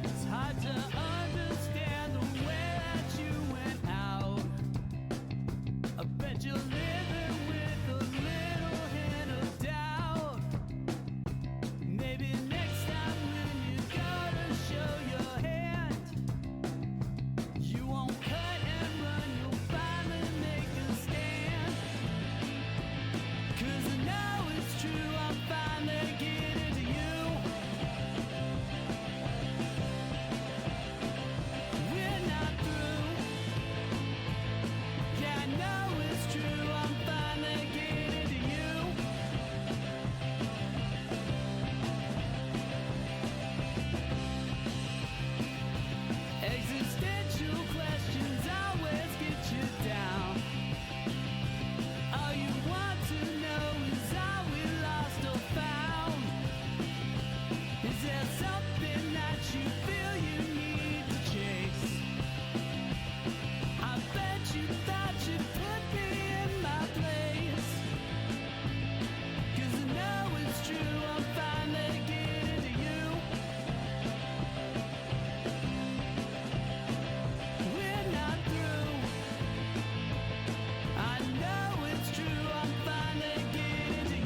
It's hard to understand the way that you went out. I bet you're living with a little hint of doubt. Maybe next time when you gotta show your hand, you won't cut and run, you'll finally make a stand. 'Cause I know it's true, I'm finally getting to you. We're not through. Yeah, I know it's true, I'm finally getting to you. Existential questions always get you down. All you want to know is are we lost or found? Is there something that you feel you need to chase? I bet you thought you'd put me in my place. 'Cause I know it's true, I'm finally getting to you. We're not through. I know it's true, I'm finally getting to you.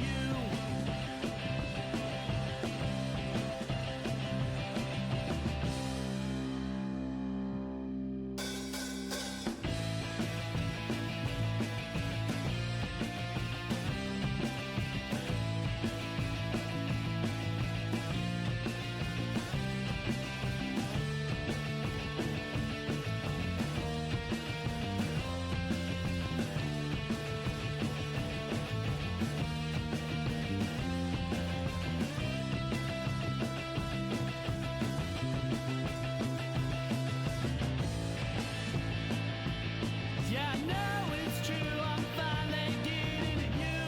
Yeah, I know it's true, I'm finally getting to you.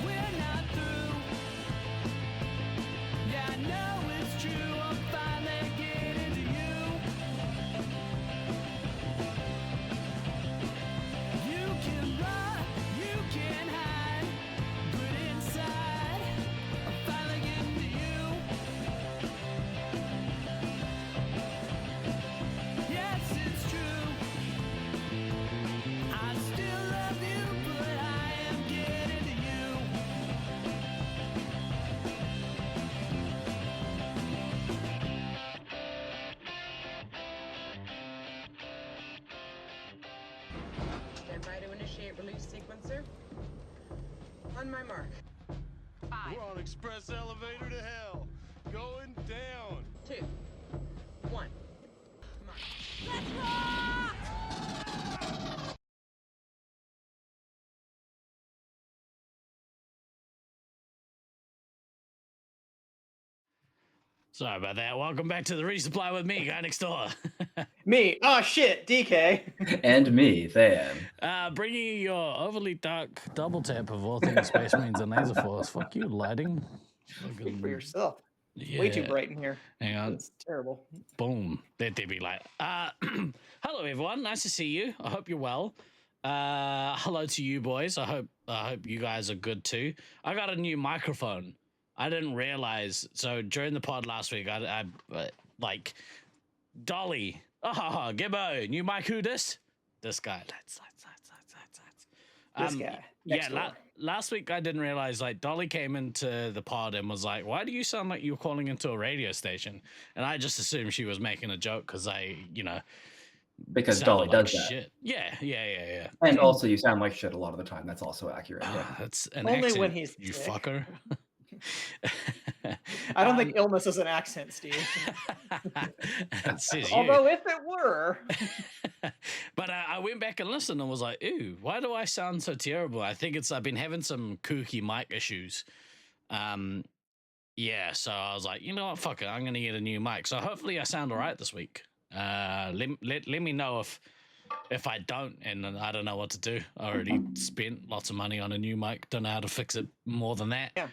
We're not through. Yeah, I know it's true, I'm finally getting to you. You can run, you can hide, but inside, I'm finally getting to you. Yes, it's true. I still love you, but I am getting to you. Stand by to initiate release sequencer. On my mark. We're on express elevator to hell. Going down. 2, 1. Mark. Sorry about that. Welcome back to the Resupply with me, guy next door. Me. Oh shit, DK. And me, Than. Bringing you your overly dark double tap of all things Space Marines and Laserforce. Fuck you, lighting. Speak for yourself. Yeah. Way too bright in here. Hang on. It's terrible. Boom. There they be like. Hello everyone. Nice to see you. I hope you're well. Hello to you boys. I hope you guys are good too. I got a new microphone. I didn't realize. So during the pod last week, I like Dolly. Oh, Gibbo, new mic. Who this? This guy. That's. This guy. Yeah. Last week I didn't realize, like, Dolly came into the pod and was like, "Why do you sound like you're calling into a radio station?" And I just assumed she was making a joke because Because sounded Dolly like does that. shit. Yeah. And also, you sound like shit a lot of the time. That's also accurate. Yeah. That's an Only accent, when he's you sick. fucker. I don't think illness is an accent, Steve. It says you. Although if it were. But I went back and listened and was like, "Ew, why do I sound so terrible?" I think I've been having some kooky mic issues. Yeah, so I was like, you know what, fuck it, I'm gonna get a new mic. So hopefully I sound all right this week. Let me know if I don't, and I don't know what to do. I already spent lots of money on a new mic. Don't know how to fix it more than that. Yeah.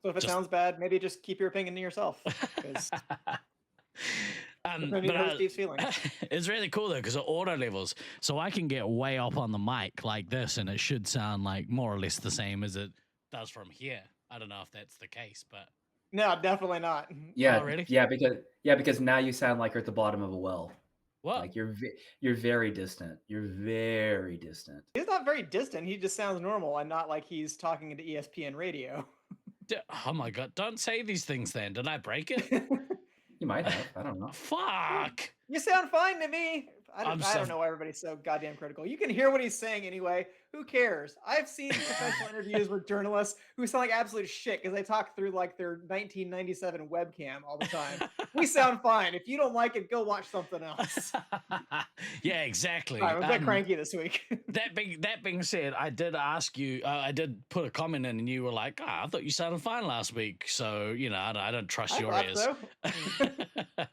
So if it sounds bad, maybe just keep your opinion to yourself. Steve's feelings. It's really cool though because it auto levels, so I can get way up on the mic like this, and it should sound like more or less the same as it does from here. I don't know if that's the case, but No, definitely not. Yeah, Oh, really? yeah, because now you sound like you're at the bottom of a well. what? Like you're very distant. You're very distant. He's not very distant. He just sounds normal and not like he's talking into ESPN radio. Oh my god! Don't say these things. Then did I break it? You might have. I don't know. Fuck. You sound fine to me. I I'm don't, so- I don't know why everybody's so goddamn critical. You can hear what he's saying anyway. Who cares? I've seen professional interviews with journalists who sound like absolute shit because they talk through like their 1997 webcam all the time. We sound fine. If you don't like it, go watch something else. Yeah, exactly. I'm a bit cranky this week. That being said, I did ask you. I did put a comment in, and you were like, "I thought you sounded fine last week." So I don't trust your thought ears. so.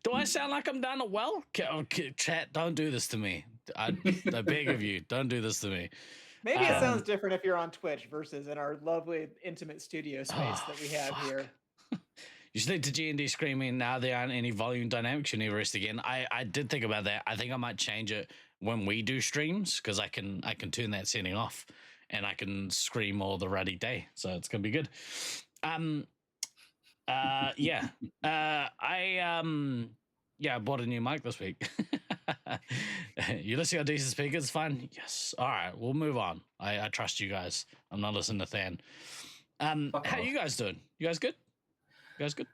Do I sound like I'm down a well? Chat, don't do this to me. I beg of you, don't do this to me. Maybe it sounds different if you're on Twitch versus in our lovely intimate studio space that we have here. You just need to G&D screaming, now there aren't any volume dynamics, you need to rest again. I did think about that. I think I might change it when we do streams because I can turn that setting off and I can scream all the ruddy day. So it's going to be good. I bought a new mic this week. You listening on decent speakers? Fine. Yes. All right. We'll move on. I trust you guys. I'm not listening to Than. How you guys doing? You guys good? You guys good?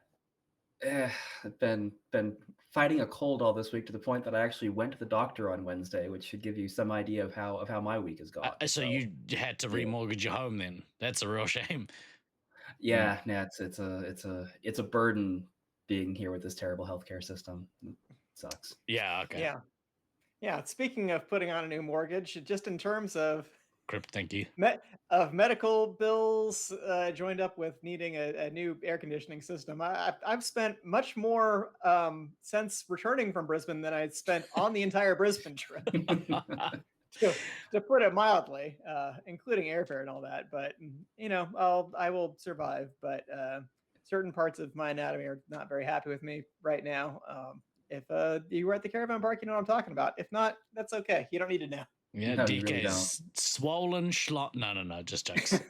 I've been fighting a cold all this week to the point that I actually went to the doctor on Wednesday, which should give you some idea of how my week has gone. So you had to remortgage your home then? That's a real shame. Yeah, it's a burden being here with this terrible healthcare system. It sucks. Yeah. Okay. Yeah. Speaking of putting on a new mortgage, just in terms of Crypt, thank you. medical bills joined up with needing a new air conditioning system, I've spent much more since returning from Brisbane than I spent on the entire Brisbane trip. to put it mildly, including airfare and all that. But I will survive. But certain parts of my anatomy are not very happy with me right now. If you were at the caravan park, you know what I'm talking about. If not, that's okay. You don't need to know. Yeah, No, you DK's really don't. swollen schlot. No, just jokes.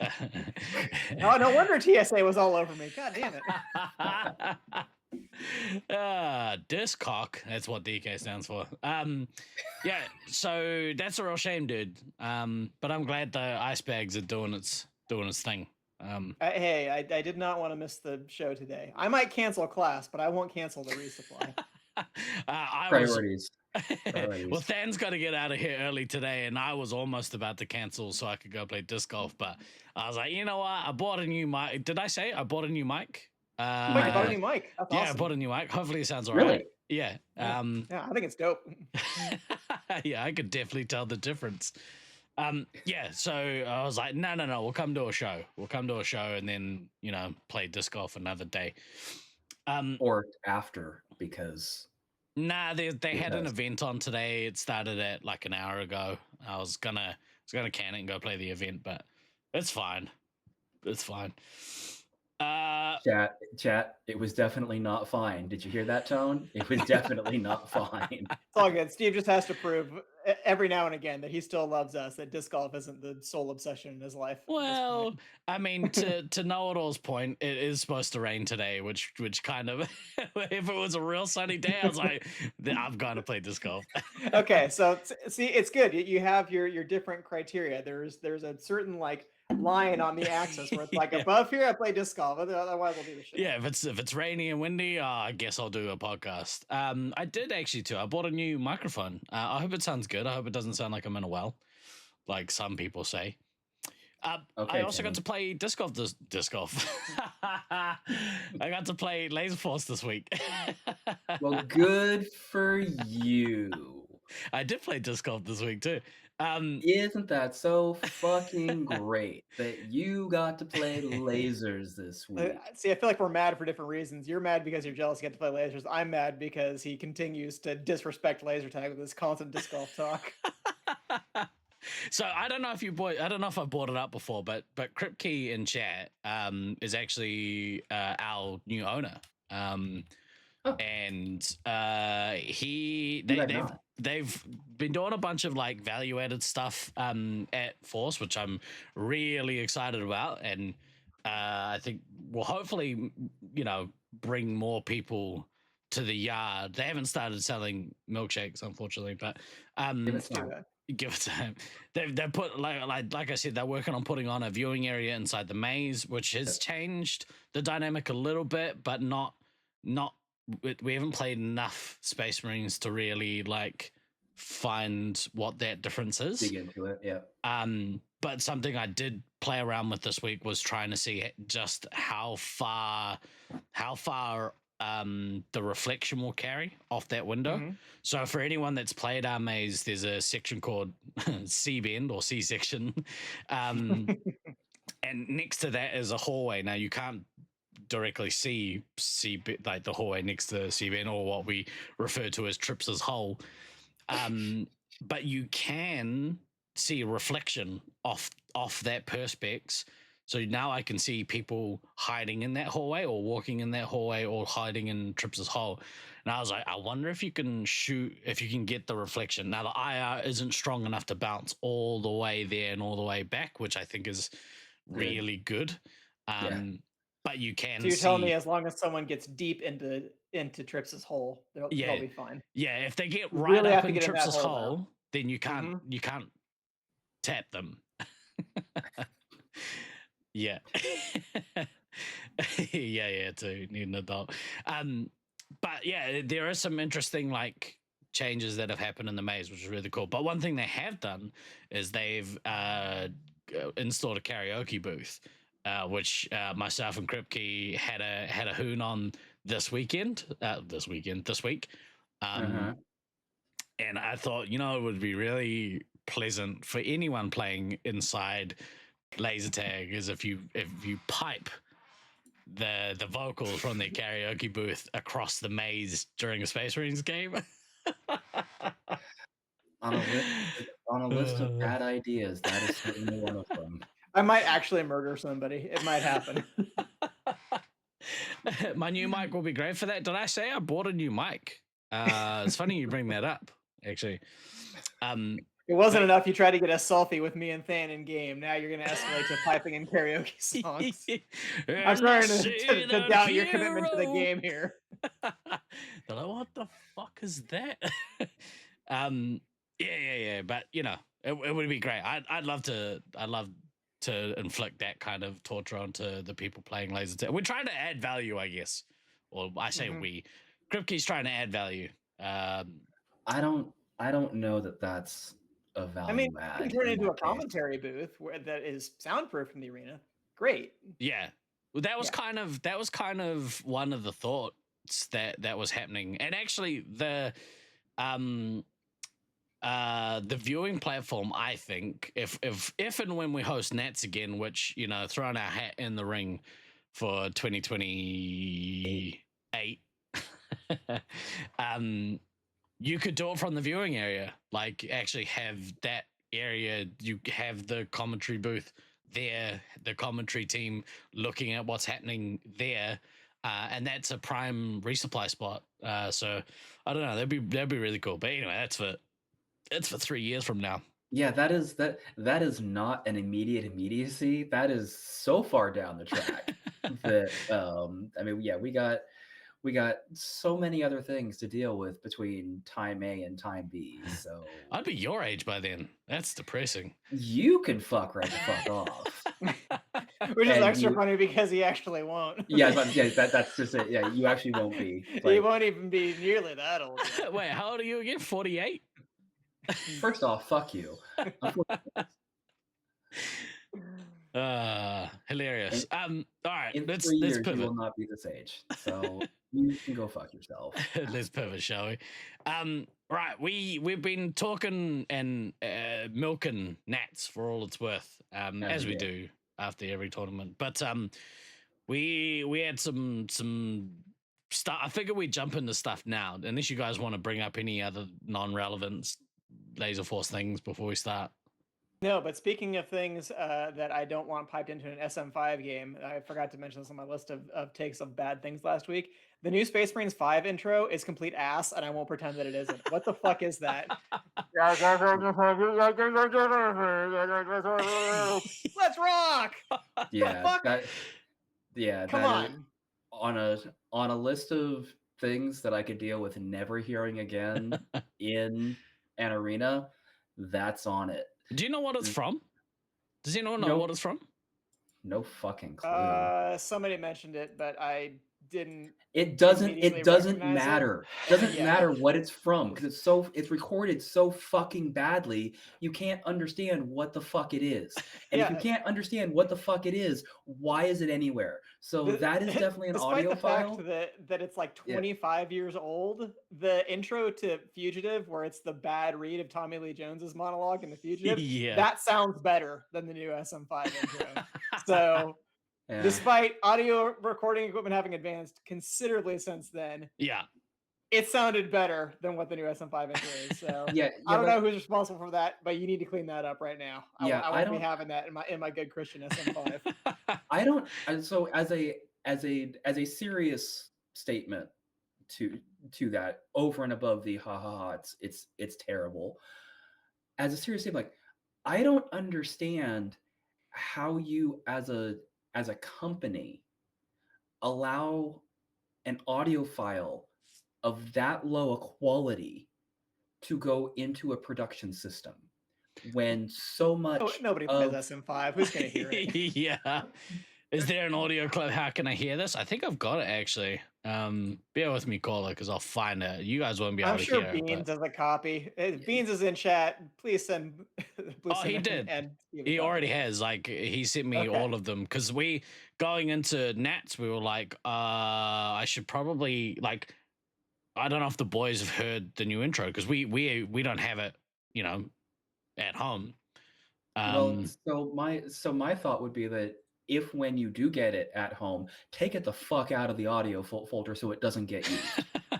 Oh, no wonder TSA was all over me. God damn it. Discock, that's what DK stands for. Yeah, so that's a real shame, dude. But I'm glad the ice bags are doing its thing. Hey, I did not want to miss the show today. I might cancel class, but I won't cancel the resupply. Priorities. Well, Than's got to get out of here early today, and I was almost about to cancel so I could go play disc golf, but I was like, you know what? I bought a new mic. Did I say I bought a new mic? You bought a new mic. That's yeah, awesome. I bought a new mic. Hopefully it sounds all Really? right. Yeah. Yeah, I think it's dope. Yeah, I could definitely tell the difference. Yeah, so I was like, no, we'll come to a show. And then, play disc golf another day. Or after, because Nah, they had an event on today. It started at like an hour ago. I was gonna can it and go play the event, but it's fine. It's fine. Chat, it was definitely not fine. Did you hear that tone? It was definitely not fine. It's all good. Steve just has to prove every now and again that he still loves us, that disc golf isn't the sole obsession in his life. Well, I mean, to Know-It-All's point, it is supposed to rain today, which kind of, if it was a real sunny day, I was like, I'm going to play disc golf. Okay, so see, it's good. You have your different criteria. There's a certain line on the axis where it's like above here I play disc golf, otherwise I'll do the shit. Yeah, if it's rainy and windy, I guess I'll do a podcast. I did actually too. I bought a new microphone. I hope it sounds good. I hope it doesn't sound like I'm in a well, like some people say. Okay, I also got to play disc golf. I got to play Laserforce this week. Well, good for you. I did play disc golf this week too. Isn't that so fucking great that you got to play lasers this week? See, I feel like we're mad for different reasons. You're mad because you're jealous you get to play lasers. I'm mad because he continues to disrespect laser tag with his constant disc golf talk. So I don't know if I brought it up before, but Kripke in chat is actually our new owner. And they've been doing a bunch of like value added stuff at Force, which I'm really excited about, and I think will hopefully bring more people to the yard. They haven't started selling milkshakes, unfortunately, but Give it time. give it time. They've put like I said, they're working on putting on a viewing area inside the maze, which has changed the dynamic a little bit, but not. We haven't played enough Space Marines to really like find what that difference is. Dig into it, yeah. But something I did play around with this week was trying to see just how far the reflection will carry off that window. Mm-hmm. So for anyone that's played our maze, there's a section called C bend or C section, and next to that is a hallway. Now you can't directly see like the hallway next to C bend, or what we refer to as Trips's hole, but you can see a reflection off that perspex. So now I can see people hiding in that hallway or walking in that hallway or hiding in Trips's hole. And I was like, I wonder if you can get the reflection. Now the IR isn't strong enough to bounce all the way there and all the way back, which I think is really good. But you can. So you're telling me as long as someone gets deep into Trips's hole, they'll be fine. Yeah, if they get You right really up have to in get in that Trips's hole, hole, then you can't tap them. Yeah. yeah, too. Need an adult. But yeah, there are some interesting like changes that have happened in the maze, which is really cool. But one thing they have done is they've installed a karaoke booth, which myself and Kripke had a hoon on this week. And I thought, it would be really pleasant for anyone playing inside laser tag is if you pipe the vocals from their karaoke booth across the maze during a Space Marines game. on a list of bad ideas, that is certainly one of them. I might actually murder somebody. It might happen. My new mic will be great for that. Did I say I bought a new mic? It's funny you bring that up, actually. It wasn't enough you tried to get a selfie with me and Than in game. Now you're going to escalate to piping in karaoke songs. I'm starting to doubt your commitment to the game here. They're like, what the fuck is that? Yeah. But it would be great. I'd love to inflict that kind of torture onto the people playing laser tag. We're trying to add value, I guess. Or I say we. Kripke's trying to add value. I don't know that that's a value add. You can turn it into a commentary booth that is soundproof in the arena. Great. Yeah. Well, that was kind of one of the thoughts that was happening. And actually the viewing platform, I think, if and when we host Nats again, which, throwing our hat in the ring for 2028, you could do it from the viewing area, like actually have that area. You have the commentary booth there, the commentary team looking at what's happening there, and that's a prime resupply spot. So I don't know, that'd be really cool. But anyway, that's for 3 years from now. Yeah, that is not an immediacy. That is so far down the track that we got so many other things to deal with between time A and time B. So I'd be your age by then. That's depressing. You can fuck right the fuck off. Which is extra funny because he actually won't. Yeah, that's just it. Yeah, you actually won't be. He won't even be nearly that old. Wait, how old are you again? 48? First off, fuck you. Hilarious. All right, let's pivot. You will not be this age, so you can go fuck yourself. Let's pivot, shall we? Right, we've been talking and milking Nats for all it's worth, as we do after every tournament. But we had some stuff. I figure we jump into stuff now, unless you guys want to bring up any other non-relevant Laserforce things before we start. No, but speaking of things that I don't want piped into an SM5 game, I forgot to mention this on my list of takes of bad things last week. The new Space Marines 5 intro is complete ass, and I won't pretend that it isn't. What the fuck is that? Let's rock! Yeah, Fuck! Come that is on. on a list of things that I could deal with never hearing again in an arena. That's on it. Do you know what it's from? Does anyone know No, what it's from? no fucking clue. Somebody mentioned it, but I didn't It immediately doesn't recognize it. matter. Doesn't Yeah. matter what it's from because it's recorded so fucking badly, you can't understand what the fuck it is. And if you Yeah. can't understand what the fuck it is, why is it anywhere? So that is definitely an Despite audio the file. fact that it's like Yeah. 25 years old, the intro to Fugitive, where it's the bad read of Tommy Lee Jones's monologue in The Fugitive, Yeah. that sounds better than the new SM5 intro. So, Yeah. despite audio recording equipment having advanced considerably since then, Yeah. it sounded better than what the new SM5 intro is. So, Yeah, I don't but- know who's responsible for that, but you need to clean that up right now. Yeah, I I won't be don't- having that in my good Christian SM5. I don't. So as a serious statement to that, over and above the ha ha ha, it's terrible. As a serious statement, like I don't understand how you as a company allow an audio file of that low a quality to go into a production system when so much Nobody plays SM5. Who's going to hear it? Yeah. Is there an audio clip? How can I hear this? I think I've got it actually. Bear with me, caller, because I'll find it. You guys won't be able I'm to sure hear Beans it. has a copy. Beans is in chat. Please send. Oh, he did. He already has. Like, he sent me Okay. all of them because we going into Nats, we were like, I should probably like. I don't know if the boys have heard the new intro because we don't have it, you know, at home. Well, so my thought would be that if when you do get it at home, take it the fuck out of the audio folder so it doesn't get used.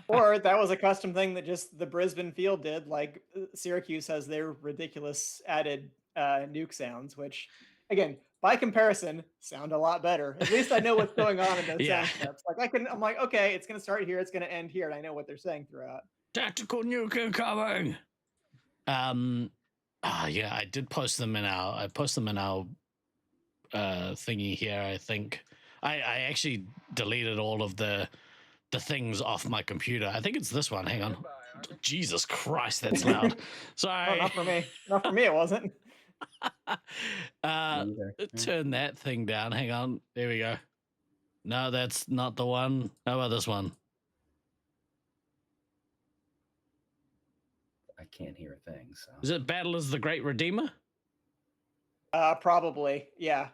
Or that was a custom thing that just the Brisbane field did. Like Syracuse has their ridiculous added nuke sounds, which, again, by comparison, sound a lot better. At least I know what's going on in those Yeah. sound steps. Like I'm like, okay, it's gonna start here, it's gonna end here, and I know what they're saying throughout. Tactical nuke incoming. Yeah, I did post them in our thingy here. I think I actually deleted all of the things off my computer. I think it's this one. Hang on. Jesus Christ, that's loud. Oh, Sorry. not for me. Not for me. It wasn't. Neither. Turn that thing down. Hang on. There we go. No, that's not the one. How about this one? I can't hear a thing. So Is it Battle as the Great Redeemer? Probably, yeah.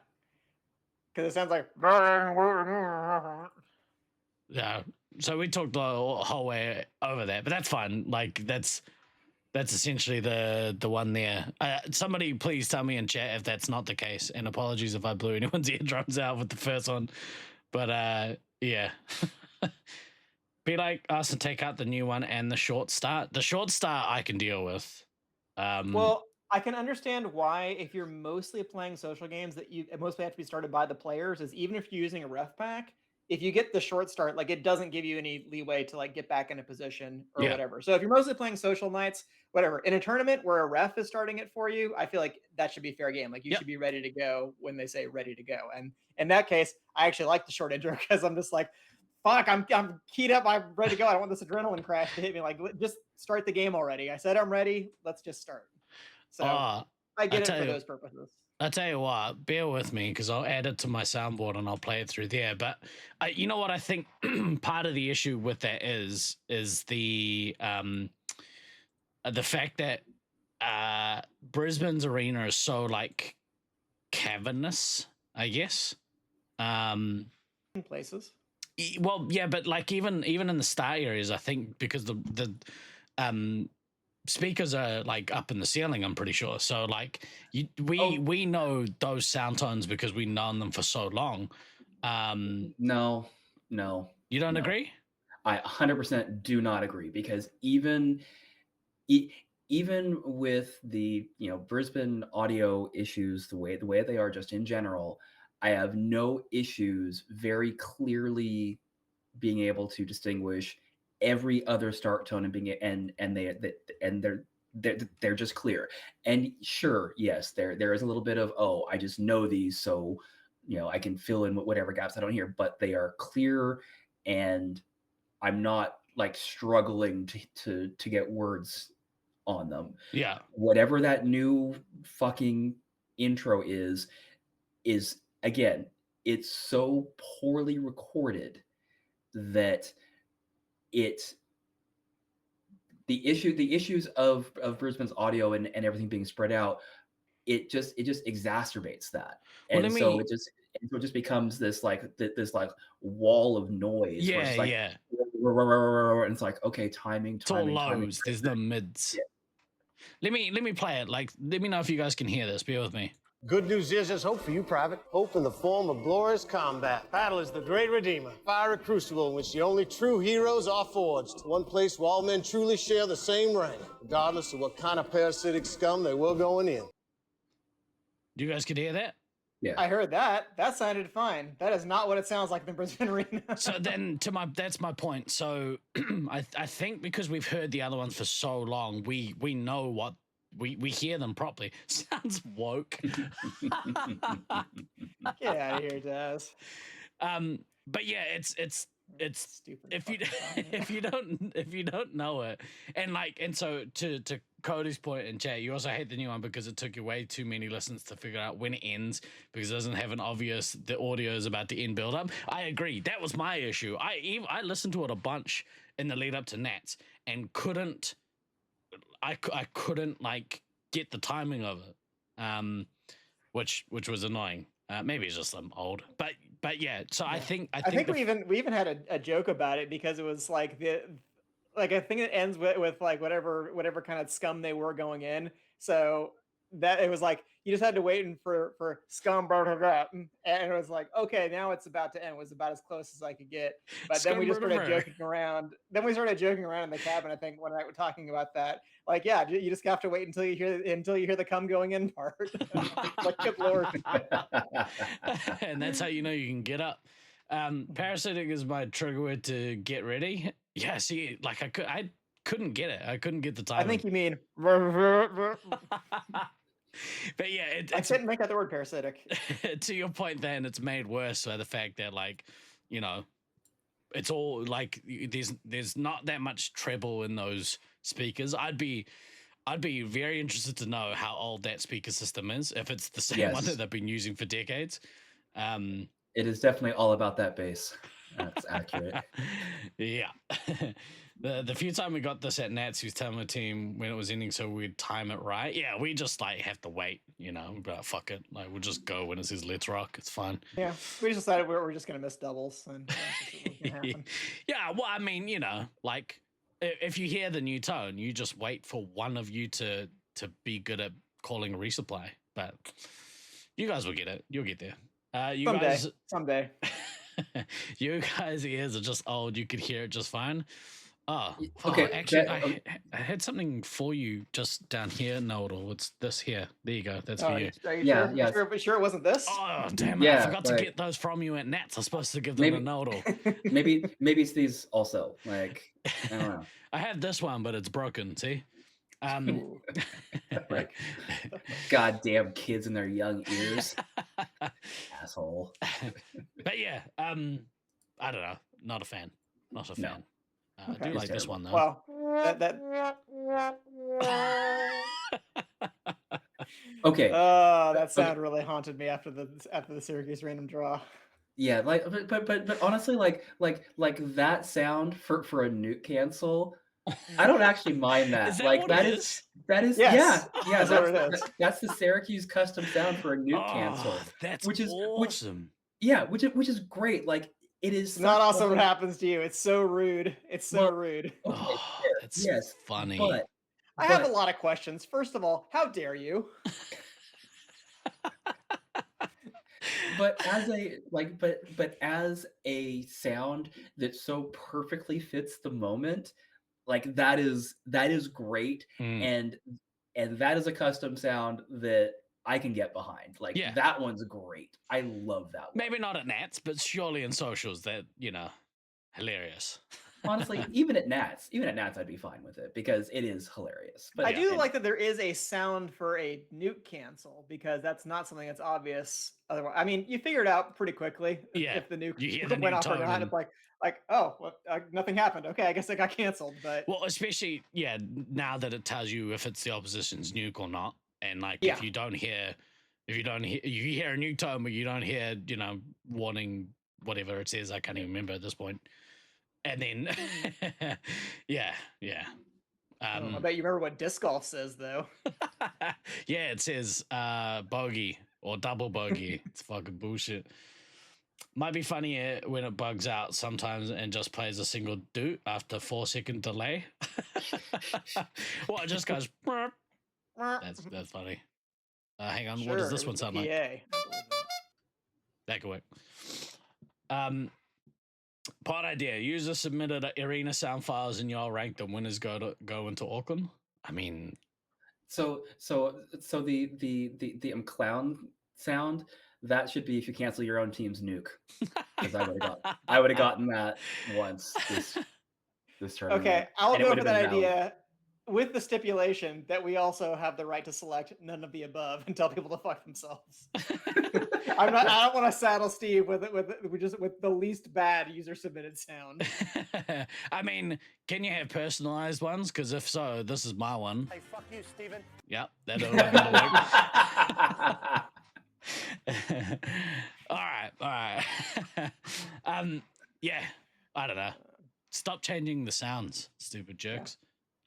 Because it sounds like. Yeah. So we talked the whole way over that, but that's fine. Like that's essentially the one there. Somebody please tell me in chat if that's not the case, and apologies if I blew anyone's eardrums out with the first one. But yeah. Be like us to take out the new one and the short start. The short start I can deal with. Well, I can understand why, if you're mostly playing social games, that you mostly have to be started by the players. Is even if you're using a ref pack, if you get the short start, like it doesn't give you any leeway to like get back into position or Yeah. whatever. So if you're mostly playing social nights, whatever, in a tournament where a ref is starting it for you, I feel like that should be fair game. Like you Yep. should be ready to go when they say ready to go. And in that case, I actually like the short intro because I'm just like, fuck, I'm keyed up. I'm ready to go. I don't want this adrenaline crash to hit me. Like, just start the game already. I said I'm ready. Let's just start. So I get it for those purposes. I'll tell you what, bear with me because I'll add it to my soundboard and I'll play it through there. But you know what I think part of the issue with that is the fact that Brisbane's arena is so like cavernous, I guess. In places. Well, yeah, but like even in the start areas, I think because the speakers are like up in the ceiling, I'm pretty sure. So like we know those sound tones because we've known them for so long. No. You don't agree? I 100% do not agree because even with the Brisbane audio issues, the way they are just in general, I have no issues very clearly being able to distinguish every other start tone and being they're just clear. And sure, yes, there is a little bit of, oh, I just know these, so I can fill in whatever gaps I don't hear, but they are clear, and I'm not like struggling to get words on them. Yeah. Whatever that new fucking intro is again, it's so poorly recorded that the issues of Brisbane's audio and everything being spread out, it just exacerbates that. Well, And so it just becomes this wall of noise where it's like, yeah. and it's like, okay, timing. It's all lows. There's no mids. Yeah. Let me play it. Like, let me know if you guys can hear this. Bear with me. Good news is there's hope for you, Private. Hope in the form of glorious combat. Battle is the great redeemer. Fiery crucible in which the only true heroes are forged. One place where all men truly share the same rank, regardless of what kind of parasitic scum they were going in. You guys could hear that? Yeah. I heard that. That sounded fine. That is not what it sounds like in the Brisbane Arena. So then that's my point. So I think because we've heard the other ones for so long, we know what we hear them properly. Sounds woke. Get out of here, Daz. But yeah, it's Stupid. if you don't know it, and so to Cody's point in chat, you also hate the new one because it took you way too many listens to figure out when it ends, because it doesn't have an obvious the audio is about to end build up. I agree, that was my issue. I listened to it a bunch in the lead up to Nats and couldn't like get the timing of it, which was annoying. Maybe it's just I'm old, but yeah. So yeah. I think we even had a joke about it, because it was like I think it ends with like whatever kind of scum they were going in. So that it was like you just had to wait for scum, and it was like, okay, now it's about to end. It was about as close as I could get. But then we just started joking around. Then we started joking around in the cabin, I think, one night we're talking about that. Like, yeah, you just have to wait until you hear the cum going in part. Like, good lord. And that's how you know you can get up. Parasitic is my trigger word to get ready. Yeah, see, like I couldn't get it. I couldn't get the timing. I think you mean. But yeah, I couldn't make out the word parasitic. To your point, then it's made worse by the fact that, like, it's all like there's not that much treble in those speakers. I'd be very interested to know how old that speaker system is, if it's the same one that they've been using for decades. It is definitely all about that bass. That's accurate. Yeah. The few time we got this at Nats, he was telling my team when it was ending so we'd time it right. Yeah, we just like have to wait, but fuck it. Like, we'll just go when it says let's rock. It's fine. Yeah, we just decided we're just gonna miss doubles, and yeah, well, I mean, like if you hear the new tone, you just wait for one of you to be good at calling a resupply. But you guys will get it. You'll get there. Someday. You guys' ears are just old. You could hear it just fine. Oh, okay. Actually, I had something for you just down here, Nodal. It's this here. There you go. That's for you. Are you sure it wasn't this? Oh, damn it. I forgot to get those from you at Nats. I was supposed to give them a Nodal. maybe it's these also. Like, I don't know. I have this one, but it's broken. See? Like, goddamn kids in their young ears. Asshole. But yeah, I don't know. Not a fan. Not a fan. No. I do like this one though. Well, Okay. That sound really haunted me after the Syracuse random draw. Yeah, like, but honestly, like that sound for a nuke cancel, I don't actually mind that. Is that like what that it is Yes. yeah. That's what it is. That's the Syracuse custom sound for a nuke cancel. That's which is awesome. Which is great. Like, it is not awesome what happens to you. It's so rude. It's so rude. Okay, that's funny. But I have a lot of questions. First of all, how dare you? But as a sound that so perfectly fits the moment, Like that is great, Mm. and that is a custom sound that I can get behind. Like Yeah. that one's great. I love that one. Maybe not at Nats, but surely in socials that, you know, hilarious. Honestly, even at Nats, I'd be fine with it because it is hilarious. But I yeah, do anyway. like that there is a sound for a nuke cancel because that's not something that's obvious. Otherwise, I mean, you figure it out pretty quickly Yeah, if the nuke you hear the went nuke off or tone not. and- It's like oh, well, nothing happened. Okay, I guess it got canceled. But Well, especially now that it tells you if it's the opposition's nuke or not, and like Yeah. if you hear a nuke tone, but you don't hear, you know, warning whatever it says. I can't even remember at this point. And then, yeah. I bet you remember what disc golf says though. Yeah, it says bogey or double bogey. It's fucking bullshit. Might be funnier when it bugs out sometimes and just plays a single doot after 4-second delay. Well, it just goes. "Burp." That's funny. Hang on, what does this one sound like? That could work. Pod idea: user submitted arena sound files and y'all ranked them. Winners go into Auckland. I mean, so the clown sound that should be if you cancel your own team's nuke. Because I would have gotten that once this tournament. Okay, I'll and it go would for have that been valid. idea with the stipulation that we also have the right to select none of the above and tell people to fuck themselves. I don't want to saddle Steve with the least bad user submitted sound. I mean, can you have personalized ones? Because if so, this is my one. Hey, fuck you, Steven. Yep, that'll work. All right. Yeah, I don't know. Stop changing the sounds, stupid jerks.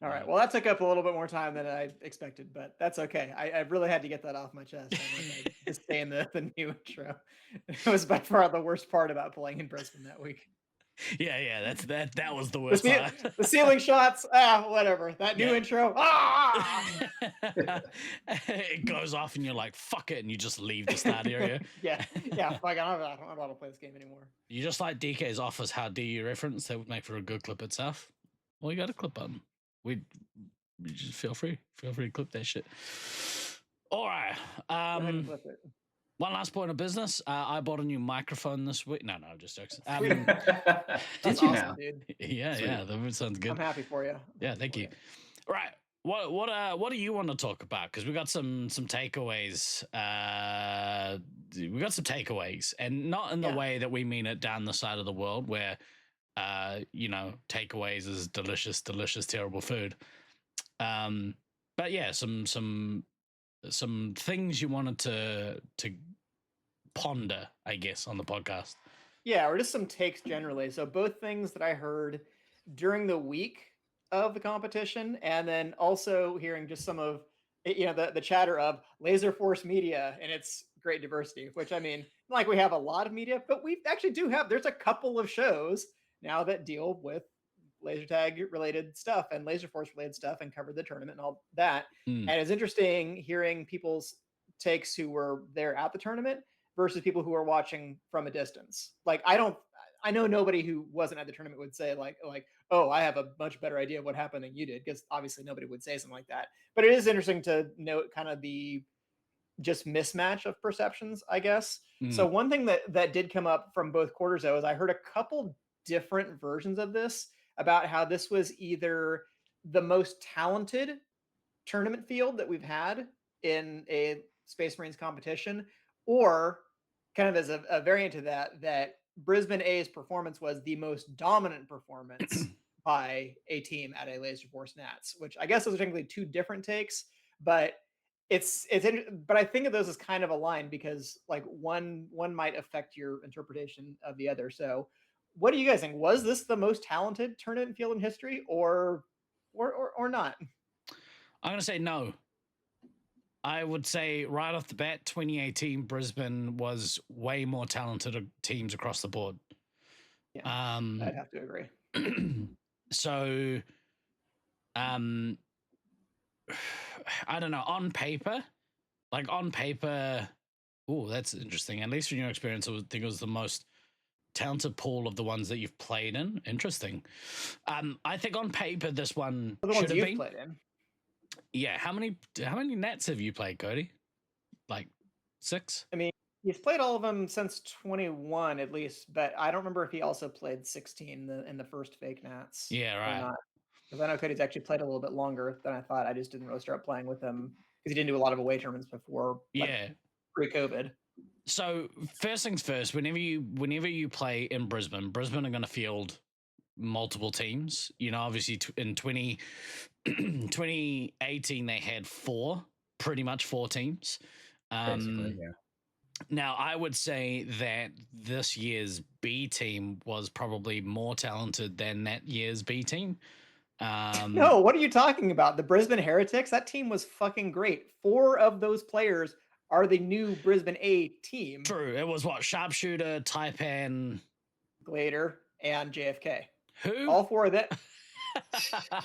All right. Well, that took up a little bit more time than I expected, but that's okay. I really had to get that off my chest. I just saying the new intro. It was by far the worst part about playing in Brisbane that week. Yeah. That was the worst part. The ceiling shots, whatever. That new intro, it goes off and you're like, fuck it, and you just leave the start area. yeah. Fuck, I don't want to play this game anymore. You just like DK's office, how do you reference? That would make for a good clip itself. Well, you got a clip button. We just feel free to clip that shit. All right. One last point of business. I bought a new microphone this week. No, just jokes. Did you now? Dude. Yeah, that sounds good. I'm happy for you. Yeah, thank you. Right. What do you want to talk about? Because we got some takeaways. We got some takeaways, and not in the way that we mean it down the side of the world, where takeaways is delicious, terrible food. But yeah, some things you wanted to ponder, I guess, on the podcast. Yeah, or just some takes generally. So both things that I heard during the week of the competition, and then also hearing just some of the chatter of Laserforce media and its great diversity, which I mean, like we have a lot of media, but we actually do have, there's a couple of shows now that deal with laser tag related stuff and Laserforce related stuff and covered the tournament and all that. And it's interesting hearing people's takes who were there at the tournament versus people who are watching from a distance. Like I know nobody who wasn't at the tournament would say like, oh, I have a much better idea of what happened than you did, because obviously nobody would say something like that. But it is interesting to note kind of the just mismatch of perceptions, I guess. So one thing that did come up from both quarters though is I heard a couple different versions of this about how this was either the most talented tournament field that we've had in a Space Marines competition, or kind of as a variant of that Brisbane A's performance was the most dominant performance by a team at a Laserforce Nats, which I guess those are technically two different takes, but but I think of those as kind of aligned because like one might affect your interpretation of the other. So what do you guys think? Was this the most talented tournament field in history or not? I'm going to say no. I would say right off the bat, 2018 Brisbane was way more talented teams across the board. Yeah, I'd have to agree. So, I don't know. On paper, oh, that's interesting. At least from your experience, I would think it was the most talented pool of the ones that you've played in. Interesting. I think on paper this one The should ones have you've been. played in. Yeah. How many Nats have you played, Cody? Like 6? I mean, he's played all of them since 21 at least, but I don't remember if he also played 16 in the first Fake Nats. Yeah, Or right. not. Because I know Cody's actually played a little bit longer than I thought. I just didn't really start playing with him because he didn't do a lot of away tournaments before, like, Yeah. pre-COVID. So first things first, whenever you play in Brisbane are going to field multiple teams. You know, obviously in 2018 they had pretty much four teams. Basically, yeah. Now I would say that this year's B team was probably more talented than that year's B team. No, what are you talking about? The Brisbane Heretics? That team was fucking great. 4 of those players are the new Brisbane A team. True. It was what? Sharpshooter, Taipan, Glader, and JFK. Who? All 4 of them.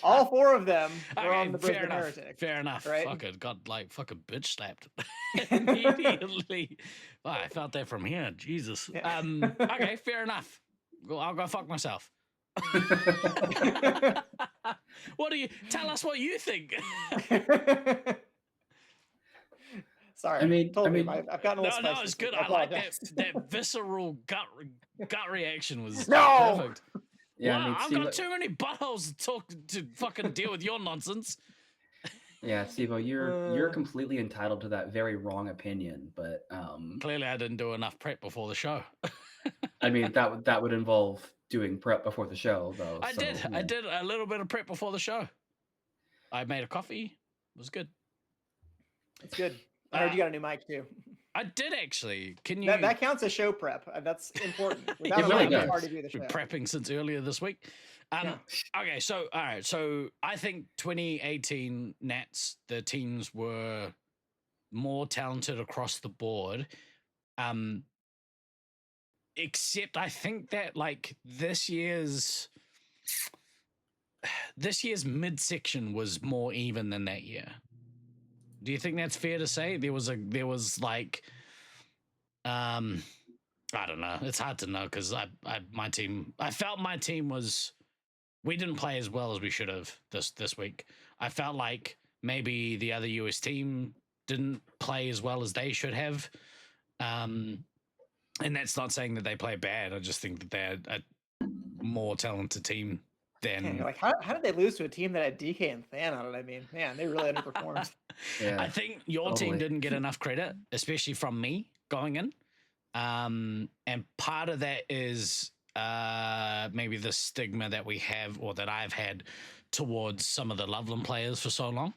All 4 of them were on the fair Brisbane enough. Heretics. Fair enough. Right? Fucking got like fucking bitch slapped immediately. Wow, I felt that from here. Jesus. Yeah. Okay, fair enough. I'll go fuck myself. What do you tell us what you think? Sorry. I mean, I've gotten a little No, spicy. it's good. I I like apologize. that visceral gut reaction was No! perfect. Yeah, Wow, I mean, I've Steve, got too many buttholes to fucking deal with your nonsense. yeah, Stevo, you're completely entitled to that very wrong opinion, but Clearly I didn't do enough prep before the show. I mean that would involve doing prep before the show, though. I so, did. yeah. I did a little bit of prep before the show. I made a coffee. It was good. It's good. I heard you got a new mic too. I did actually. Can you? That counts as show prep. That's important. Without It a really mic, it's does. hard to do the show. been prepping since earlier this week. Yeah. Okay, so all right, so I think 2018 Nats, the teams were more talented across the board. Except I think that like this year's midsection was more even than that year. Do you think that's fair to say? There was like I don't know. It's hard to know because I felt my team was, we didn't play as well as we should have this week. I felt like maybe the other US team didn't play as well as they should have. And that's not saying that they play bad. I just think that they're a more talented team than. Yeah, like how did they lose to a team that had DK and Than on it? I mean, man, they really underperformed. Yeah, I think your team totally. didn't get enough credit, especially from me going in. And part of that is maybe the stigma that we have, or that I've had, towards some of the Loveland players for so long.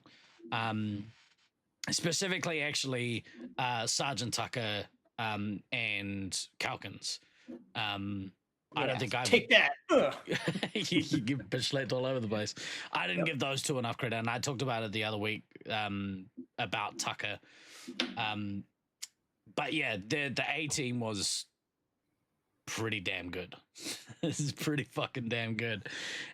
Specifically, actually, Sergeant Tucker and Calkins. I don't think I've Take that. Ugh. you give bitch slapped all over the place. I didn't give those two enough credit, and I talked about it the other week about Tucker. But yeah, the A team was pretty damn good. This is pretty fucking damn good.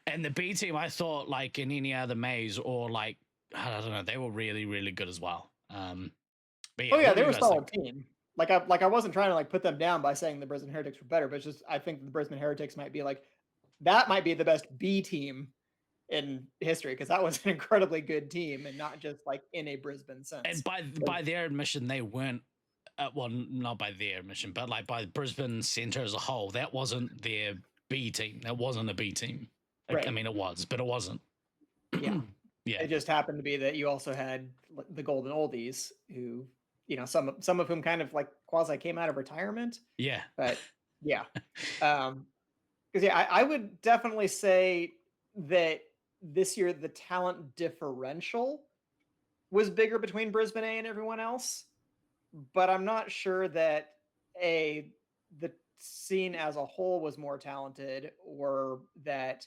And the B team, I thought, like in any other maze, or like I don't know, they were really, really good as well. But yeah, Oh yeah, what do they you were a guys solid think? team. I wasn't trying to like put them down by saying the Brisbane Heretics were better, but it's just I think the Brisbane Heretics might be like that might be the best B team in history because that was an incredibly good team and not just like in a Brisbane sense. And by their admission, they weren't. Well, not by their admission, but like by Brisbane Centre as a whole, that wasn't their B team. That wasn't a B team. Right. I mean, it was, but it wasn't. Yeah. Yeah. It just happened to be that you also had the Golden Oldies, who, you know, some of whom kind of like quasi came out of retirement. Yeah. But yeah, because yeah, I would definitely say that this year the talent differential was bigger between Brisbane A and everyone else, but I'm not sure that the scene as a whole was more talented, or that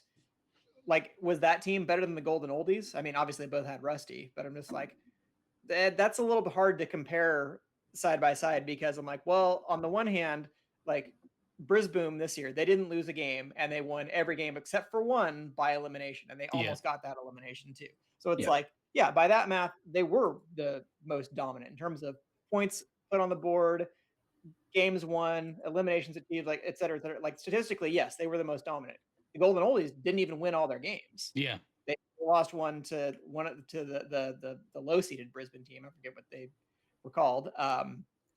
like was that team better than the Golden Oldies? I mean, obviously they both had Rusty, but I'm just like that's a little bit hard to compare side by side because I'm like, well, on the one hand, like Brisbane this year, they didn't lose a game and they won every game except for one by elimination, and they almost got that elimination too. So it's like, yeah, by that math, they were the most dominant in terms of points put on the board, games won, eliminations achieved, like et cetera, et cetera. Like statistically, yes, they were the most dominant. The Golden Oldies didn't even win all their games. Yeah. They lost one to the low seeded Brisbane team. I forget what they were called.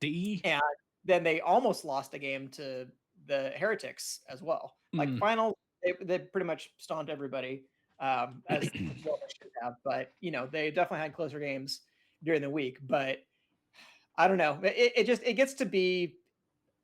D. And then they almost lost a game to the Heretics as well. Like finals, they pretty much stomped everybody as well they should have. But they definitely had closer games during the week. But I don't know. It gets to be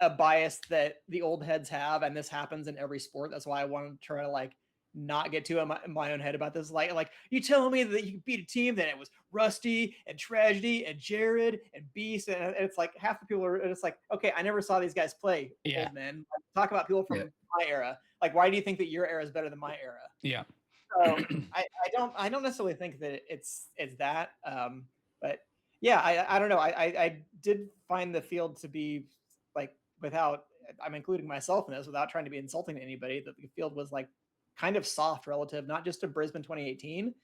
a bias that the old heads have, and this happens in every sport. That's why I want to try to like not get too in my own head about this. Like you tell me that you could beat a team that it was Rusty and Tragedy and Jared and Beast, and it's like half the people are. It's like, okay, I never saw these guys play. Yeah. Old men. Like, talk about people from my era. Like, why do you think that your era is better than my era? Yeah. So I don't necessarily think that it's that. But yeah, I don't know. I did find the field to be like, without, I'm including myself in this, without trying to be insulting to anybody, that the field was like kind of soft relative, not just to Brisbane 2018,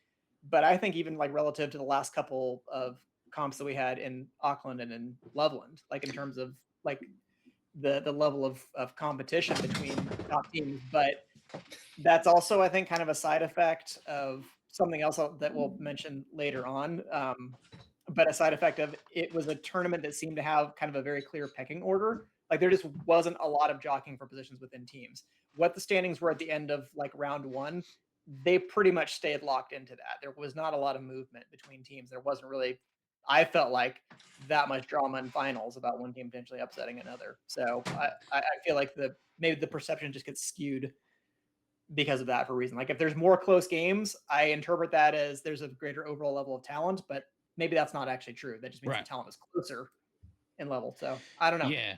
but I think even like relative to the last couple of comps that we had in Auckland and in Loveland, like in terms of like the level of competition between top teams. But that's also, I think, kind of a side effect of something else that we'll mention later on. But a side effect of it was a tournament that seemed to have kind of a very clear pecking order. Like there just wasn't a lot of jockeying for positions within teams. What the standings were at the end of like round one, they pretty much stayed locked into that. There was not a lot of movement between teams. There wasn't really, I felt like, that much drama in finals about one team potentially upsetting another. So I feel like maybe the perception just gets skewed because of that for a reason. Like if there's more close games, I interpret that as there's a greater overall level of talent, but maybe that's not actually true. That just means the talent is closer in level. So I don't know. Yeah.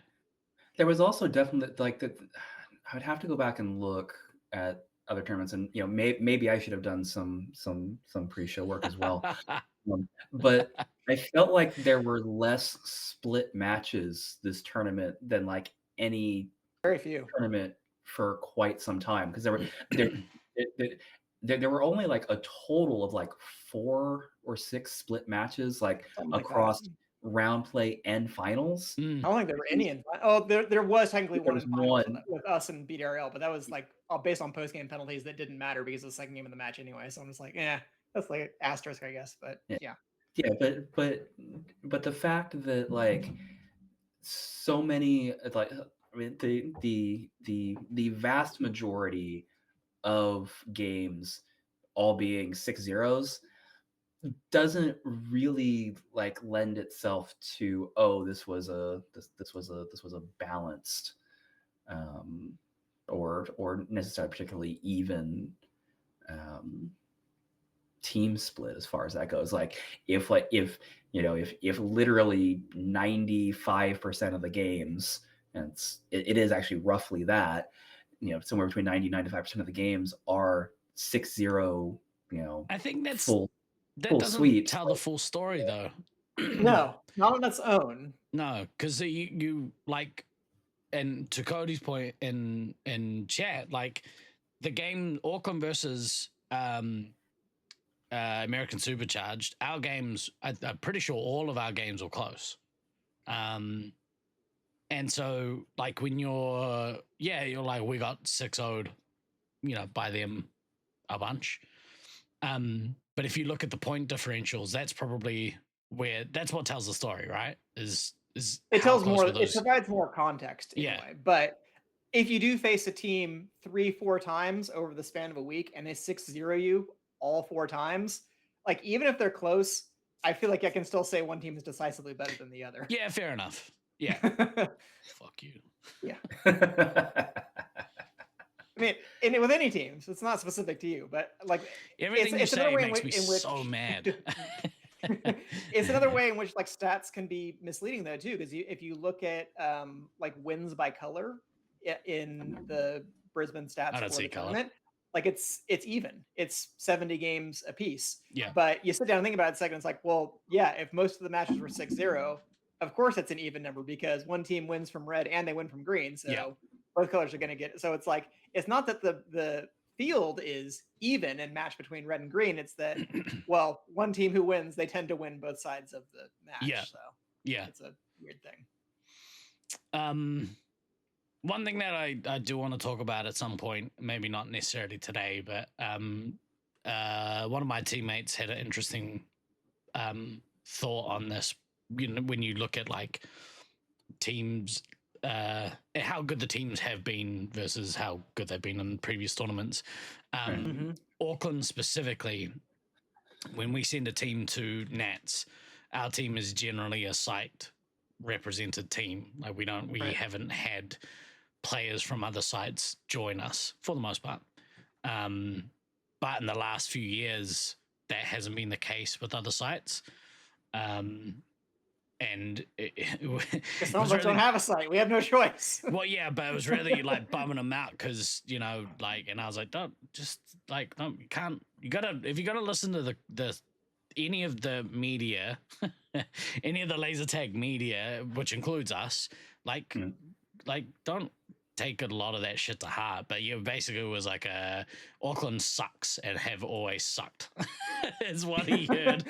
There was also definitely like that. I would have to go back and look at other tournaments, and maybe I should have done some pre-show work as well. But I felt like there were less split matches this tournament than like any very few tournament for quite some time, because there were only like a total of like 4 or 6 split matches like across round play and finals. I don't think there were any in. Oh, there was technically one in finals with us and BDRL, but that was like based on post game penalties that didn't matter because it was the second game of the match anyway. So I'm just like, that's like an asterisk, I guess. But yeah, but the fact that like so many, like, I mean, the vast majority of games all being 6-0s doesn't really like lend itself to, oh, this was a balanced or necessarily particularly even team split as far as that goes. Like if literally 95% of the games, and it is actually roughly that, somewhere between 90-95% of the games are 6-0, I think that's full doesn't sweeps. tell the full story though. No, not on its own. No, because you like, and to Cody's point in chat, like the game Auckland versus American Supercharged, our games, I'm pretty sure all of our games were close. And so like when you're like, we got 6-0'd, by them a bunch. But if you look at the point differentials, that's probably that's what tells the story, right? It tells more, it provides more context anyway. But if you do face a team 3-4 times over the span of a week and they 6-0 you all 4 times, like even if they're close, I feel like I can still say one team is decisively better than the other. Yeah, fair enough. Yeah. Fuck you. Yeah. I mean, with any teams, it's not specific to you, but like everything it's you another say way makes me so mad. It's another way in which like stats can be misleading though too, because if you look at like wins by color in the Brisbane stats for the tournament, like it's even. It's 70 games a piece. Yeah. But you sit down and think about it a second, it's like, well, yeah, if most of the matches were 6-0, of course it's an even number because one team wins from red and they win from green. So both colors are going to get it. So it's like, it's not that the field is even and match between red and green. It's that, well, one team who wins, they tend to win both sides of the match. Yeah. So yeah, it's a weird thing. One thing that I do want to talk about at some point, maybe not necessarily today, but one of my teammates had an interesting thought on this. You know, when you look at like teams, how good the teams have been versus how good they've been in previous tournaments. Auckland specifically, when we send a team to Nats, our team is generally a site represented team. Like we haven't had players from other sites join us for the most part. But in the last few years, that hasn't been the case with other sites. And because some of us don't have a site. We have no choice. Well, yeah, but it was really like bumming them out because, you know, like, and I was like, don't, you can't, you gotta, if you gotta listen to the any of the media, any of the laser tag media, which includes us, like don't take a lot of that shit to heart. But yeah, basically it was like Auckland sucks and have always sucked is what he heard.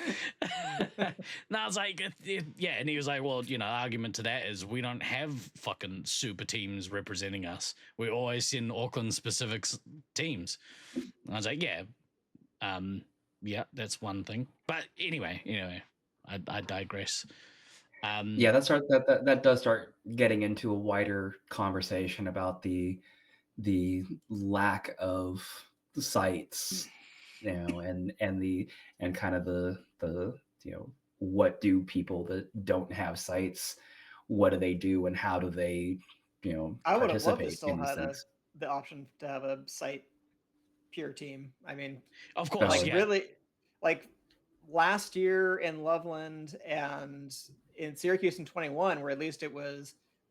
And I was like, yeah, and he was like, well, you know, argument to that is we don't have fucking super teams representing us. We always send Auckland specific teams. And I was like, yeah, that's one thing. But anyway, I digress. Yeah, that does start getting into a wider conversation about the lack of sites, you know, and kind of the you know, what do people that don't have sites, what do they do and how do they, you know, I would have loved to participate still in these have things? the option to have a site pure team. I mean, of course, like yeah. really, like last year in Loveland and in Syracuse in 21, where at least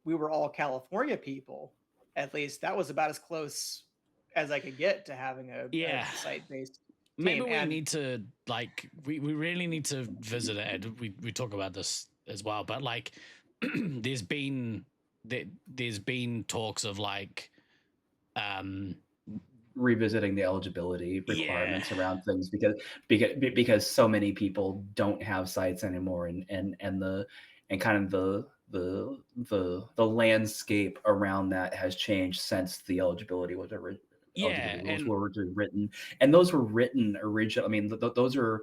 we were all California people. At least that was about as close as I could get to having a site-based team. Maybe we need to, like, we really need to visit it. We talk about this as well, but like there's been talks of like revisiting the eligibility requirements around things because so many people don't have sites anymore, and kind of the landscape around that has changed since the eligibility was rules were written, and those were written originally. I mean, those are,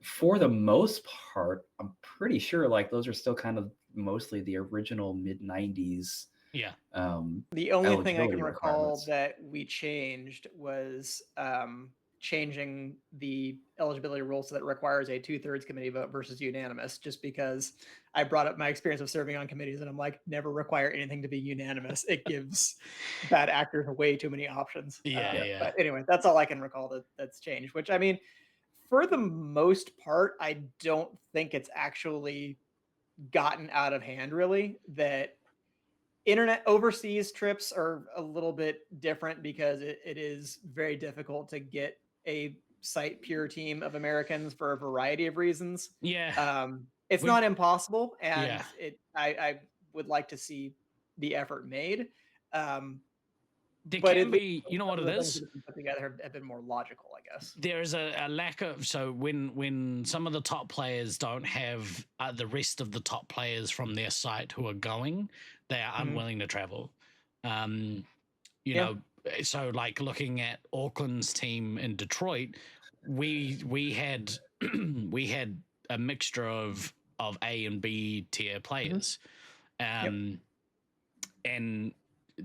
for the most part, I'm pretty sure, like, those are still kind of mostly the original mid-90s. Yeah. The only thing I can recall that we changed was changing the eligibility rules so that it requires a 2/3 committee vote versus unanimous, just because I brought up my experience of serving on committees and I'm like, never require anything to be unanimous. It gives bad actors way too many options. But anyway, that's all I can recall that's changed, which, I mean, for the most part, I don't think it's actually gotten out of hand, really. That internet overseas trips are a little bit different because it is very difficult to get a site pure team of Americans for a variety of reasons. It's not impossible, and I would like to see the effort made. There but can be, you know what it is? Put together have been more logical, I guess. There is a lack of, so when some of the top players don't have the rest of the top players from their site who are going, they are unwilling to travel. You know, so like looking at Auckland's team in Detroit, we had we had a mixture of A and B tier players, and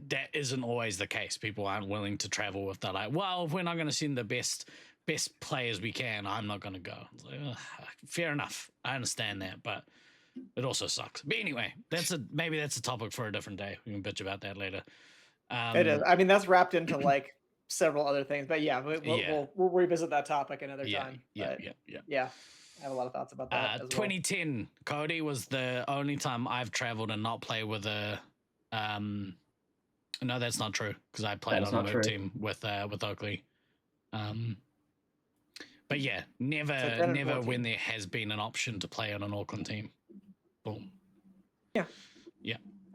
that isn't always the case. People aren't willing to travel if they're like, well, if we're not going to send the best players we can, I'm not going to go. It's like, fair enough. I understand that, but it also sucks. But anyway, maybe that's a topic for a different day. We can bitch about that later. It is. I mean, that's wrapped into like several other things, but we'll revisit that topic another time. Yeah. I have a lot of thoughts about that. As 2010, Cody was the only time I've traveled and not play with a. No, that's not true because I played on a work team with Oakley. But yeah, never when there has been an option to play on an Auckland team. Boom. Yeah.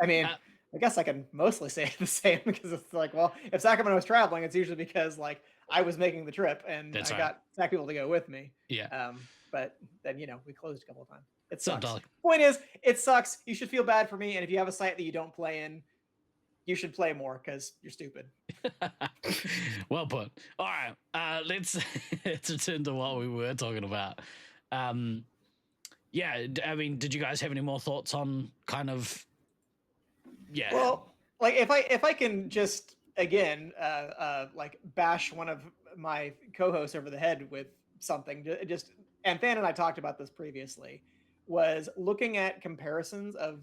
I mean, I guess I can mostly say the same because it's like, well, if Sacramento was traveling, it's usually because like I was making the trip and got SAC people to go with me. Yeah. But then we closed a couple of times. It So, sucks. Dolly. Point is, it sucks. You should feel bad for me, and if you have a site that you don't play in, you should play more because you're stupid. Well put. All right, let's return to what we were talking about. Yeah, I mean, did you guys have any more thoughts on kind of? Yeah. Well, like if I can just again like bash one of my co-hosts over the head with something, just and Than and I talked about this previously, was looking at comparisons of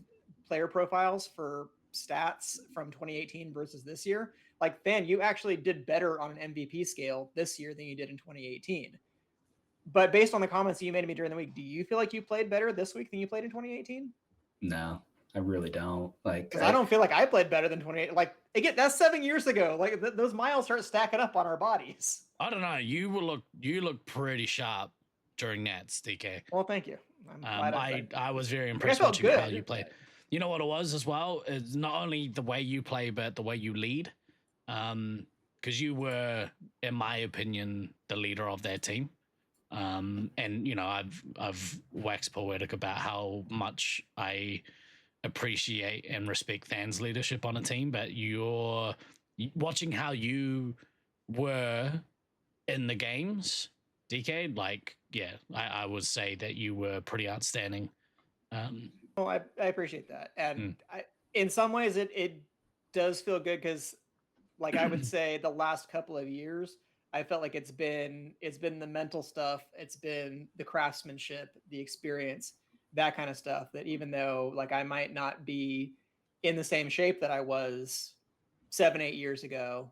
player profiles for stats from 2018 versus this year. Like Than, you actually did better on an MVP scale this year than you did in 2018. But based on the comments you made to me during the week, do you feel like you played better this week than you played in 2018? No, I really don't. Like, Because I don't feel like I played better than 28. Like again, that's 7 years ago. Like those miles start stacking up on our bodies. I don't know. You look pretty sharp during Nats, DK. Well, thank you. I'm glad I was very I impressed felt watching how good. you played. You know what it was as well? It's not only the way you play, but the way you lead. Because you were, in my opinion, the leader of that team. And I've waxed poetic about how much I appreciate and respect Than's leadership on a team, but you're watching how you were in the games, DK. Like, yeah, I would say that you were pretty outstanding. Well, I appreciate that, and in some ways it does feel good because, like, I would say the last couple of years, I felt like it's been the mental stuff, it's been the craftsmanship, the experience, that kind of stuff. That even though like I might not be in the same shape that I was 7-8 years ago,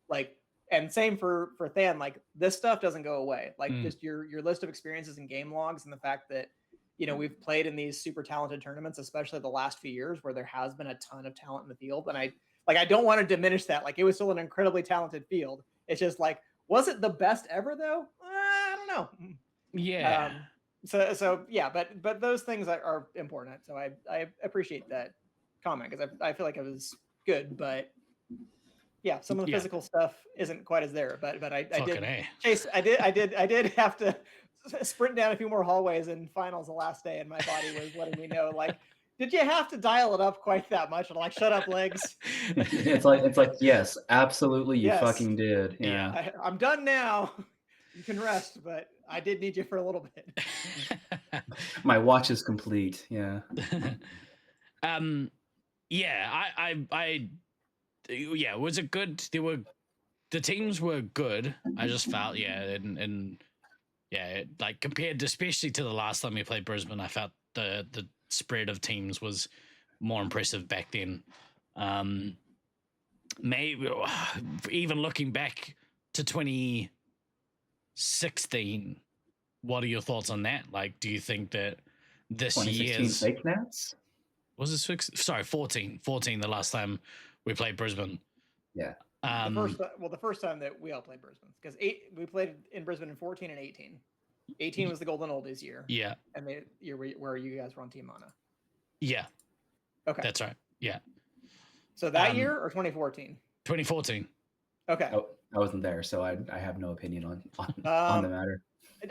like, and same for Than, like this stuff doesn't go away. Like just your list of experiences and game logs, and the fact that we've played in these super talented tournaments, especially the last few years where there has been a ton of talent in the field. And I don't want to diminish that. Like it was still an incredibly talented field. It's just like, was it the best ever though? I don't know. Yeah. So yeah, but those things are important. So I appreciate that comment because I feel like it was good, but yeah, some of the physical stuff isn't quite as there. But I did Chase. I did have to sprint down a few more hallways in finals the last day, and my body was letting me know, like, did you have to dial it up quite that much? And I'm like, shut up, legs. it's like yes, absolutely, you fucking did. Yeah. I'm done now. You can rest, but I did need you for a little bit. My watch is complete. Yeah. Yeah, yeah, was it good? The teams were good. I just felt, like compared to, especially to the last time we played Brisbane, I felt the spread of teams was more impressive back then. Maybe even looking back to 2016, what are your thoughts on that? Like, do you think that this 2016 year's fake Nats? Was it 14, the last time we played Brisbane? Yeah. The first time that we all played Brisbane, because we played in Brisbane in 14 and 18. 18 was the Golden Oldies year. Yeah. And the year where you guys were on Team Mana. Yeah. Okay. That's right. Yeah. So that year or 2014? 2014. Okay. I wasn't there, so I have no opinion on the matter.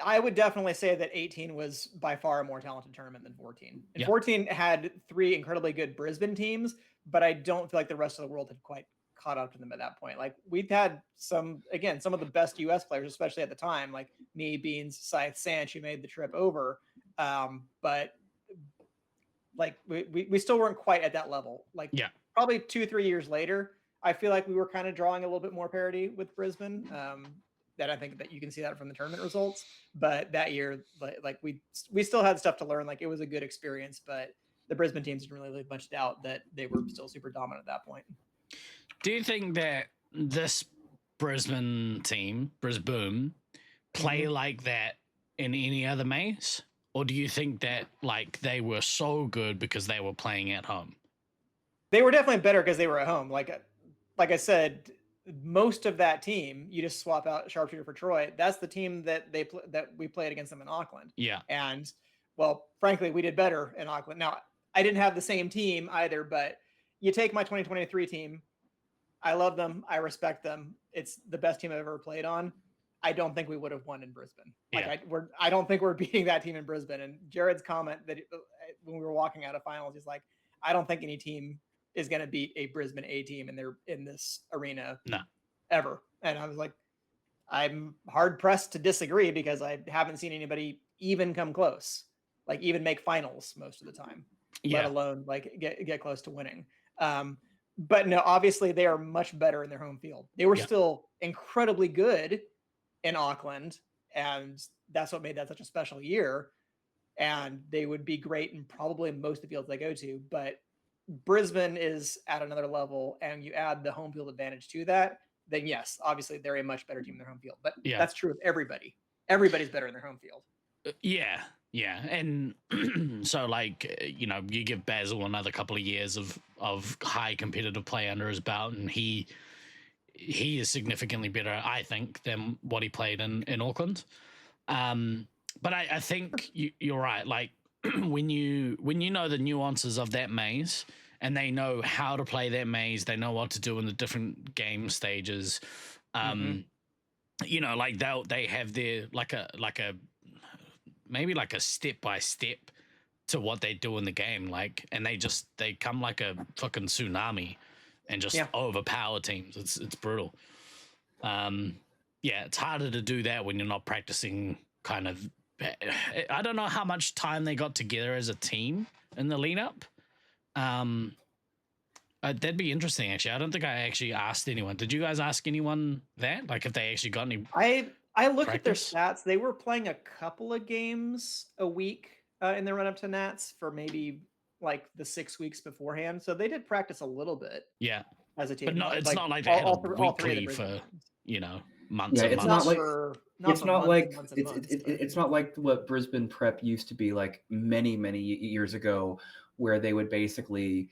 I would definitely say that 18 was by far a more talented tournament than 14. And 14 had 3 incredibly good Brisbane teams, but I don't feel like the rest of the world had quite caught up to them at that point. Like we'd had some of the best US players, especially at the time, like me, Beans, Scythe, Sanch, who made the trip over. But like we still weren't quite at that level. Like probably 2-3 years later, I feel like we were kind of drawing a little bit more parity with Brisbane. That I think that you can see that from the tournament results. But that year, like we still had stuff to learn. Like it was a good experience, but the Brisbane teams didn't really leave much doubt that they were still super dominant at that point. Do you think that this Brisbane team, Brisbane, play like that in any other maze? Or do you think that like they were so good because they were playing at home? They were definitely better because they were at home. Like I said, most of that team, you just swap out Sharpshooter for Troy. That's the team that we played against them in Auckland. Yeah. And well, frankly, we did better in Auckland. Now, I didn't have the same team either, but you take my 2023 team. I love them. I respect them. It's the best team I've ever played on. I don't think we would have won in Brisbane. Like Yeah. I don't think we're beating that team in Brisbane. And Jared's comment that when we were walking out of finals, he's like, I don't think any team is going to beat a Brisbane A team in this arena No. ever. And I was like, I'm hard pressed to disagree because I haven't seen anybody even come close, like even make finals most of the time, let alone like get close to winning. But no, obviously they are much better in their home field. They were still incredibly good in Auckland, and that's what made that such a special year. And they would be great in probably most of the fields they go to, but Brisbane is at another level, and you add the home field advantage to that, then yes, obviously they're a much better team in their home field. But that's true of everybody. Everybody's better in their home field. Yeah. And so like, you know, you give Basil another couple of years of high competitive play under his belt, and he is significantly better, I think, than what he played in Auckland. But I think you're right. Like when you know the nuances of that maze, and they know how to play that maze, they know what to do in the different game stages. You know, like they have their like a maybe like a step by step to what they do in the game. Like, and they come like a fucking tsunami and just overpower teams. It's brutal. It's harder to do that when you're not practicing kind of. I don't know how much time they got together as a team in the lead up. That'd be interesting, actually. I don't think I actually asked anyone. Did you guys ask anyone that? Like, if they actually got any? I looked practice? at their stats. They were playing a couple of games a week in the run up to Nats for maybe like the 6 weeks beforehand. So they did practice a little bit. Yeah, as a team. but no, it's like, not like they had a all three of the weekly Brisbane for teams. you know months. Yeah, and it's months. not like It's not like it's not like what Brisbane Prep used to be like many years ago, where they would basically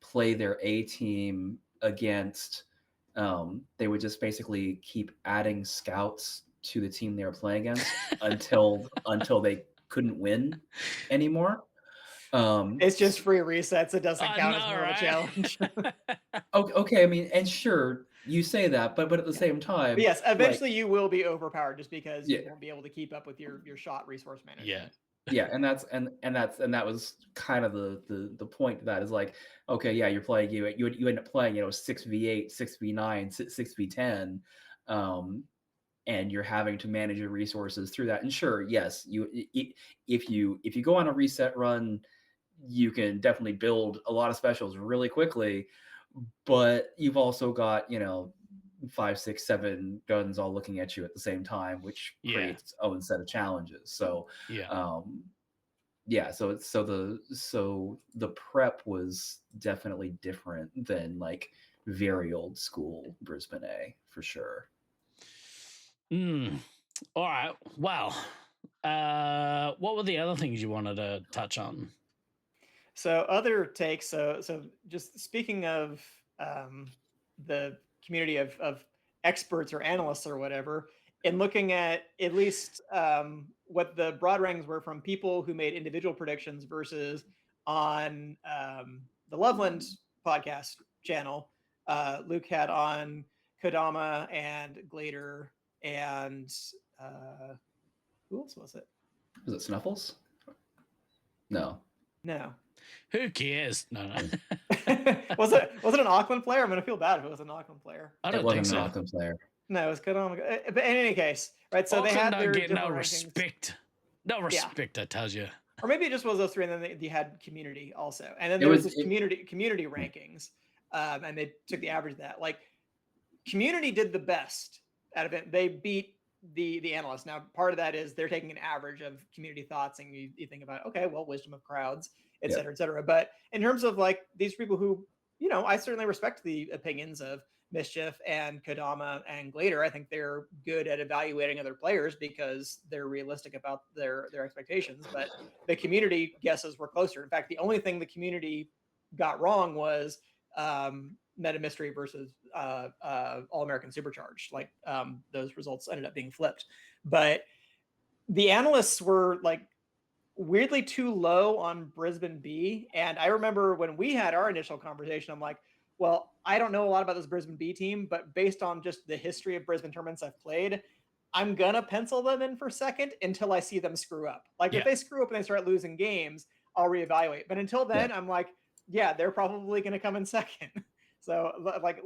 play their A team against. They would just basically keep adding scouts to the team they were playing against until they couldn't win anymore. It's just free resets. It doesn't count as more of a challenge. Okay, I mean, and sure, you say that, but at the same time, but yes, eventually you will be overpowered just because you Yeah. won't be able to keep up with your shot resource management. Yeah, and that was kind of the point of that is like, okay, yeah, you're playing you end up playing 6v8, 6v9, 6v10, and you're having to manage your resources through that. And sure, yes, if you go on a reset run, you can definitely build a lot of specials really quickly, but you've also got 5, 6, 7 guns all looking at you at the same time, which creates its own set of challenges. So so the prep was definitely different than like very old school Brisbane A for sure. All right. Well, what were the other things you wanted to touch on? So other takes. So just speaking of the community of experts or analysts or whatever, and looking at least what the broad rankings were from people who made individual predictions versus on the Loveland podcast channel, Luke had on Kodama and Glader and who else was it? Was it Snuffles? No. Who cares? No. was it an Auckland player? I'm gonna feel bad if it was an Auckland player. I don't think so. An Auckland player. No, it was Kodama. But in any case, right? So Auckland they had don't their get no different rankings. respect. No respect, I tell you. Or maybe it just was those three, and then they had community also, and then there was community rankings, and they took the average of that. Like community did the best out of it. They beat the analysts. Now, part of that is they're taking an average of community thoughts, and you think about, okay, well, wisdom of crowds, et cetera, et cetera. But in terms of like these people who, I certainly respect the opinions of Mischief and Kodama and Glader. I think they're good at evaluating other players because they're realistic about their expectations. But the community guesses were closer. In fact, the only thing the community got wrong was Meta Mystery versus All American Supercharged. Like those results ended up being flipped. But the analysts were like weirdly too low on Brisbane B. And I remember when we had our initial conversation, I'm like, well, I don't know a lot about this Brisbane B team, but based on just the history of Brisbane tournaments I've played, I'm gonna pencil them in for second until I see them screw up. Like Yeah. if they screw up and they start losing games, I'll reevaluate. But until then, I'm like, yeah, they're probably gonna come in second. So like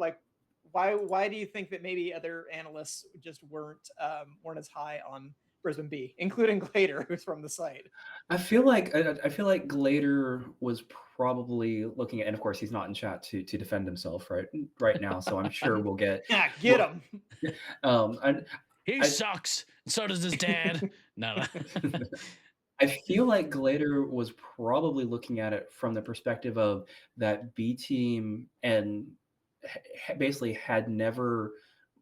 why do you think that maybe other analysts just weren't as high on Brisbane B, including Glader, who's from the site? I feel like Glader was probably looking at, and of course he's not in chat to defend himself right now, so I'm sure we'll get Yeah, get him. and He I- sucks. So does his dad. No. I feel like Glader was probably looking at it from the perspective of that B team and basically had never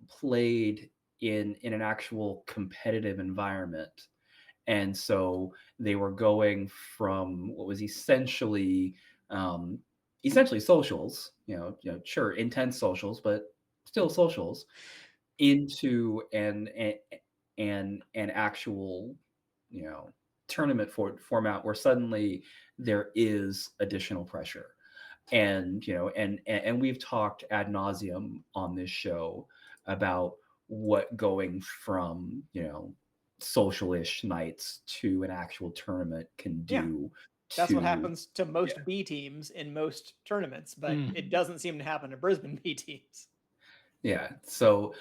played in an actual competitive environment. And so they were going from what was essentially socials, sure, intense socials, but still socials, into an actual, tournament format where suddenly there is additional pressure. And and we've talked ad nauseum on this show about what going from social-ish nights to an actual tournament can do. That's what happens to most B teams in most tournaments, but it doesn't seem to happen to Brisbane B teams. Yeah. So,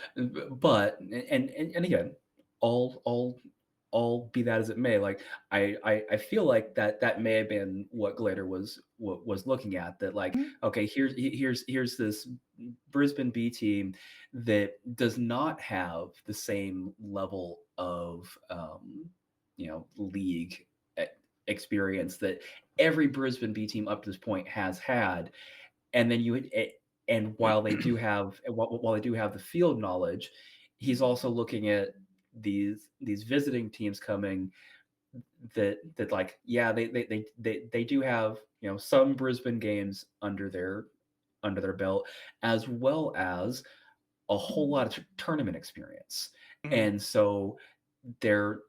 but and again, all be that as it may, like I feel like that may have been what Glader was looking at. That like, okay, here's this Brisbane B team that does not have the same level of league experience that every Brisbane B team up to this point has had, and then and while they do have the field knowledge, he's also looking at these visiting teams coming that like, yeah, they do have some Brisbane games under their belt, as well as a whole lot of tournament experience. And so they're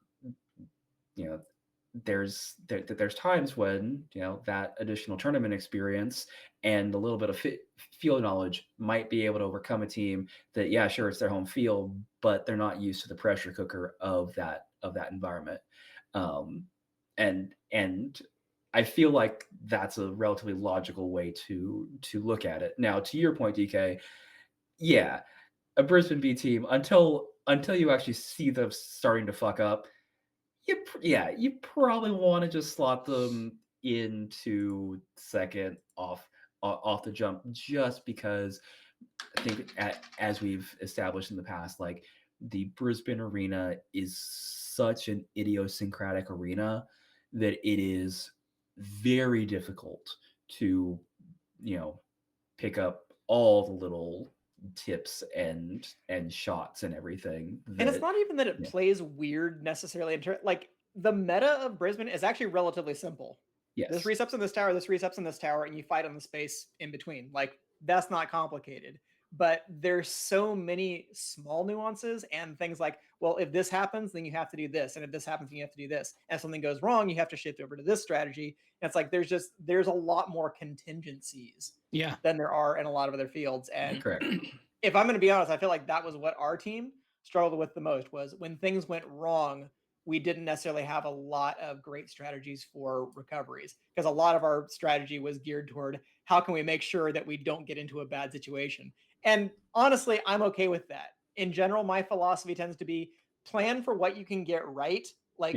there's times when that additional tournament experience and a little bit of field knowledge might be able to overcome a team that, yeah, sure, it's their home field, but they're not used to the pressure cooker of that environment. And I feel like that's a relatively logical way to look at it. Now, to your point, DK, yeah, a Brisbane B team, until you actually see them starting to fuck up, you probably want to just slot them into second off the jump, just because I think as we've established in the past, like the Brisbane arena is such an idiosyncratic arena that it is very difficult to pick up all the little tips and shots and everything. And it's not even that it plays weird necessarily. Like the meta of Brisbane is actually relatively simple. Yes. This resets in this tower, this resets in this tower, and you fight on the space in between. Like that's not complicated. But there's so many small nuances and things like, well, if this happens, then you have to do this. And if this happens, then you have to do this. And if something goes wrong, you have to shift over to this strategy. And it's like there's a lot more contingencies than there are in a lot of other fields. And correct. If I'm going to be honest, I feel like that was what our team struggled with the most, was when things went wrong, we didn't necessarily have a lot of great strategies for recoveries, because a lot of our strategy was geared toward how can we make sure that we don't get into a bad situation. And honestly, I'm okay with that. In general, my philosophy tends to be plan for what you can get right. Like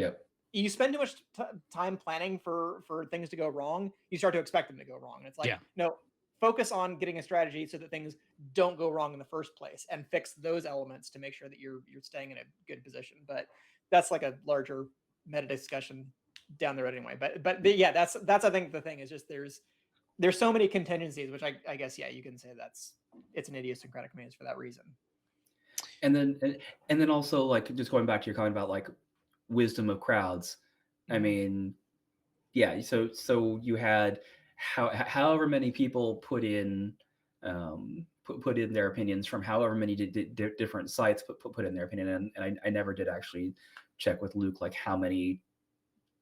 you spend too much time planning for things to go wrong, you start to expect them to go wrong. And it's like, no, focus on getting a strategy so that things don't go wrong in the first place, and fix those elements to make sure that you're staying in a good position. But that's like a larger meta discussion down the road anyway. But yeah, that's I think the thing is just there's so many contingencies, which I guess, yeah, you can say it's an idiosyncratic maze for that reason. And then also, like, just going back to your comment about like wisdom of crowds. I mean, yeah, so you had however many people put in put in their opinions from however many different sites put in their opinion, and I never did actually check with Luke like how many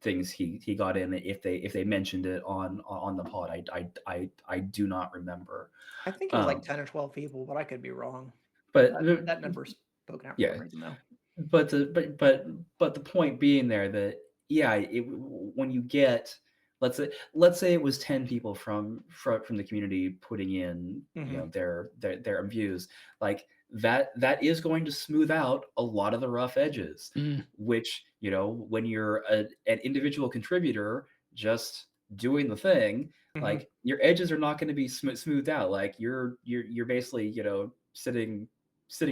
things he got in, if they mentioned it on the pod. I do not remember. I think it was like 10 or 12 people, but I could be wrong. But that number's spoken out for some reason though. but the point being there that when you get, let's say it was 10 people from the community putting in their views, like that is going to smooth out a lot of the rough edges, which when you're an individual contributor just doing the thing, like your edges are not going to be smoothed out. Like you're basically sitting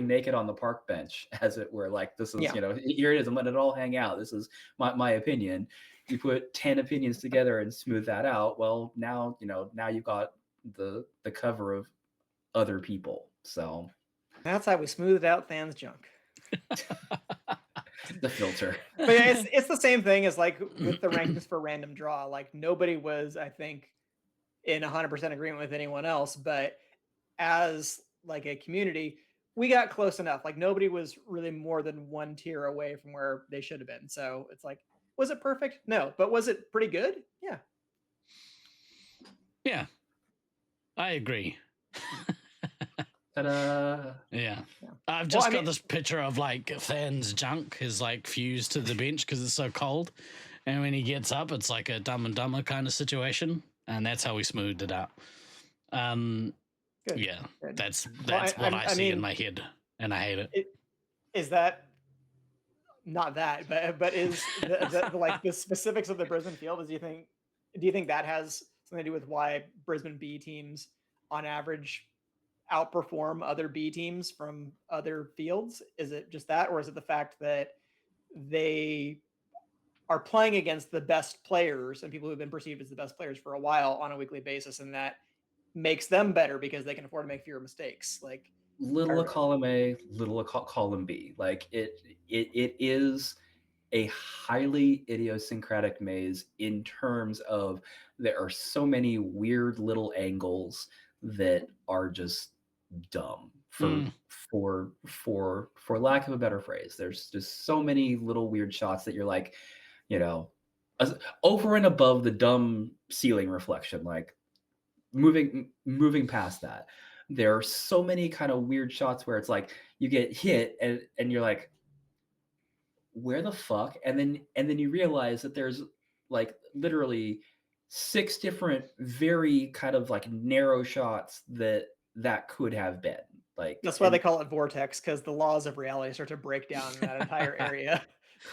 naked on the park bench, as it were. Like this is here it is. I'm letting it all hang out. This is my opinion. You put 10 opinions together and smooth that out. Well, now you've got the cover of other people. So that's how we smoothed out Than's junk. The filter. But yeah, it's the same thing as like with the rankings for random draw. Like nobody was, I think, in 100% agreement with anyone else, but as like a community, we got close enough. Like nobody was really more than one tier away from where they should have been. So it's like, was it perfect? No, but was it pretty good? Yeah. Yeah, I agree. Ta-da. Yeah. I've just got this picture of like Than's junk is like fused to the bench because it's so cold, and when he gets up, it's like a Dumb and Dumber kind of situation, and that's how we smoothed it out. Good. Yeah, Good. that's what I see in my head, and I hate it. Is that not that, but is like the specifics of the Brisbane field? Do you think that has something to do with why Brisbane B teams on average outperform other B teams from other fields? Is it just that, or is it the fact that they are playing against the best players and people who've been perceived as the best players for a while on a weekly basis, and that makes them better because they can afford to make fewer mistakes? Like Little column A, little column B. Like it is a highly idiosyncratic maze in terms of there are so many weird little angles that are just dumb for lack of a better phrase. There's just so many little weird shots that you're like, over and above the dumb ceiling reflection, like moving past that, there are so many kind of weird shots where it's like you get hit and you're like, where the fuck? And then you realize that there's like literally 6 different very kind of like narrow shots that could have been. Like that's why they call it vortex, because the laws of reality start to break down in that entire area.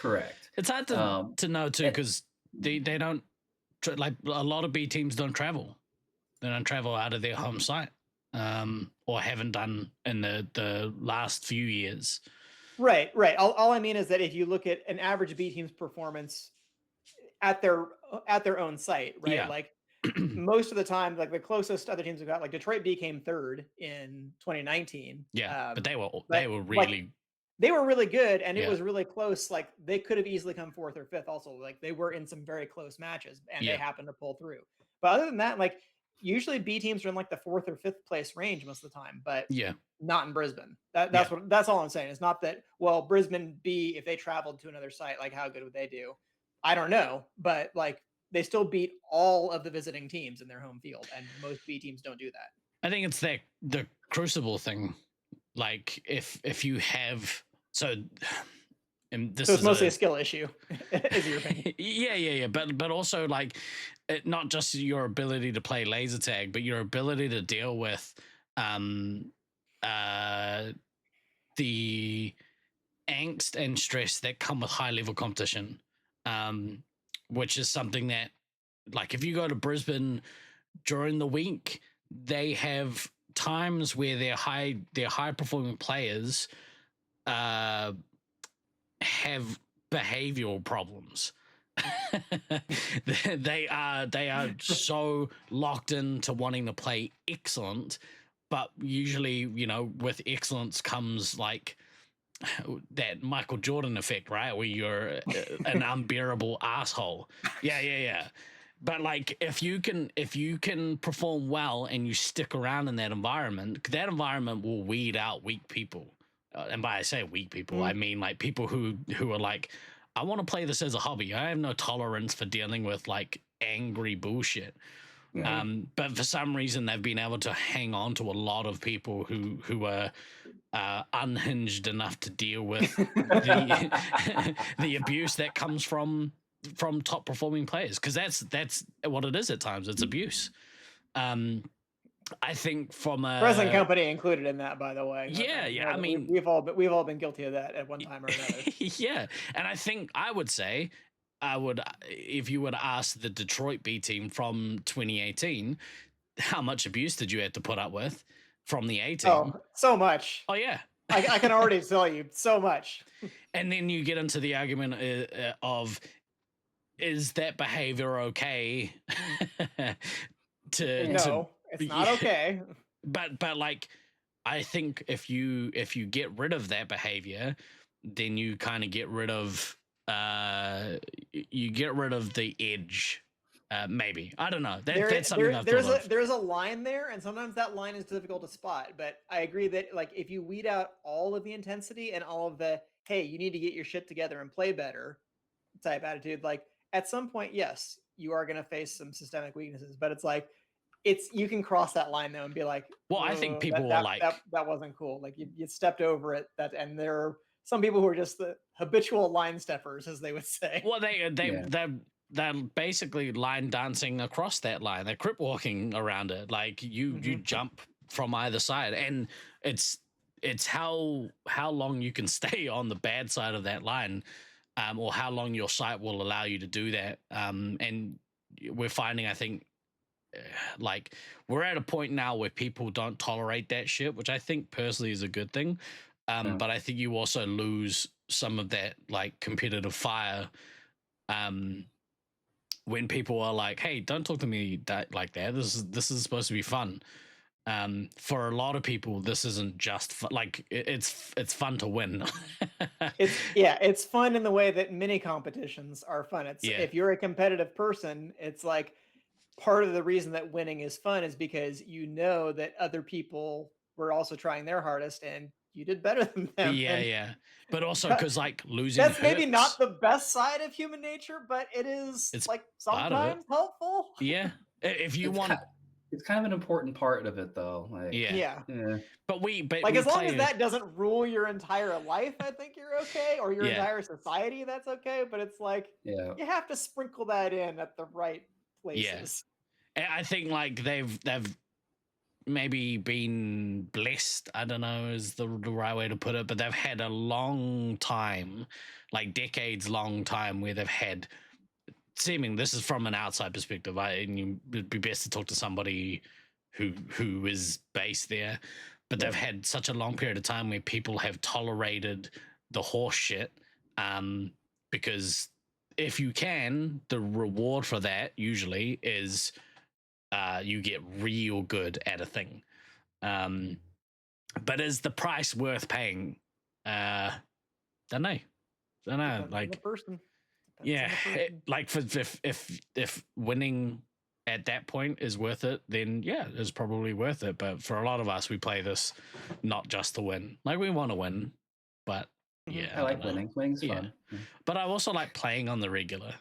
Correct. It's hard to know too, because they don't like a lot of B teams don't travel. They don't travel out of their home site, or haven't done in the last few years. Right. All I mean is that if you look at an average B team's performance at their own site, right? Yeah. Like most of the time, like the closest other teams have got, like Detroit B came 3rd in 2019. Yeah, but they were really like, they were really good, and it was really close. Like they could have easily come 4th or 5th. Also, like they were in some very close matches, and they happened to pull through. But other than that, like usually B teams are in like the 4th or 5th place range most of the time. But not in Brisbane. That's all I'm saying. It's not that, well, Brisbane B, if they traveled to another site, like how good would they do? I don't know, but like they still beat all of the visiting teams in their home field, and most B teams don't do that. I think it's the Crucible thing. Like if you have and this so it's is mostly a skill issue, is your opinion? Yeah. But also like not just your ability to play laser tag, but your ability to deal with the angst and stress that come with high level competition, which is something that, like, if you go to Brisbane during the week, they have times where their high performing players have behavioral problems. they are so locked into wanting to play excellent, but usually, with excellence comes like that Michael Jordan effect, right? Where you're an unbearable asshole. Yeah. But like, if you can perform well and you stick around in that environment will weed out weak people. And by I say weak people, I mean like people who are like, I want to play this as a hobby. I have no tolerance for dealing with like angry bullshit. But for some reason, they've been able to hang on to a lot of people who are unhinged enough to deal with the abuse that comes from top performing players, because that's what it is at times. It's abuse. I think from a present company included in that, by the way. Yeah. I mean, we've all been guilty of that at one time or another. Yeah, and I would say, if you would ask the Detroit B team from 2018, how much abuse did you have to put up with from the A team? Oh, so much. Oh yeah. I can already tell you so much. And then you get into the argument of, is that behavior okay? No, it's not okay. But like, I think if you get rid of that behavior, then you kind of get rid of the edge. Maybe, I don't know. That's something I've thought of. There's a line there, and sometimes that line is difficult to spot. But I agree that, like, if you weed out all of the intensity and all of the "hey, you need to get your shit together and play better" type attitude, like, at some point, yes, you are going to face some systemic weaknesses. But it's like, you can cross that line though and be like, well, I think people are like, that wasn't cool. Like, you stepped over it. And there are some people who are just the habitual line steppers, as they would say. Well, they're basically line dancing across that line. They're crip walking around it. Like, you jump from either side, and it's how long you can stay on the bad side of that line, or how long your site will allow you to do that. And we're finding, I think, like, we're at a point now where people don't tolerate that shit, which I think personally is a good thing. But I think you also lose some of that, like, competitive fire when people are like, hey, don't talk to me like that. This is supposed to be fun. For a lot of people, this isn't just fun. Like, it's fun to win. It's fun in the way that mini competitions are fun. If you're a competitive person, it's like, part of the reason that winning is fun is because you know that other people were also trying their hardest and you did better than them. Yeah. But also because, like, losing that's hurts. Maybe not the best side of human nature, but it's like sometimes helpful. Yeah. If you it's kind of an important part of it, though. Like, yeah. But as long as that doesn't rule your entire life, I think you're okay, or your entire society, that's okay. But it's like, you have to sprinkle that in at the right places. Yeah. I think, like, they've maybe been blessed, I don't know is the right way to put it, but they've had a long time, like decades long time, where they've had this is from an outside perspective, and it'd be best to talk to somebody who is based there, but they've had such a long period of time where people have tolerated the horse shit, because if you can, the reward for that usually is you get real good at a thing. But is the price worth paying? Don't know. Like, the person. Like, if winning at that point is worth it, then it's probably worth it. But for a lot of us, we play this not just to win. Like, we want to win, but I like winning. Winning's fun. But I also like playing on the regular.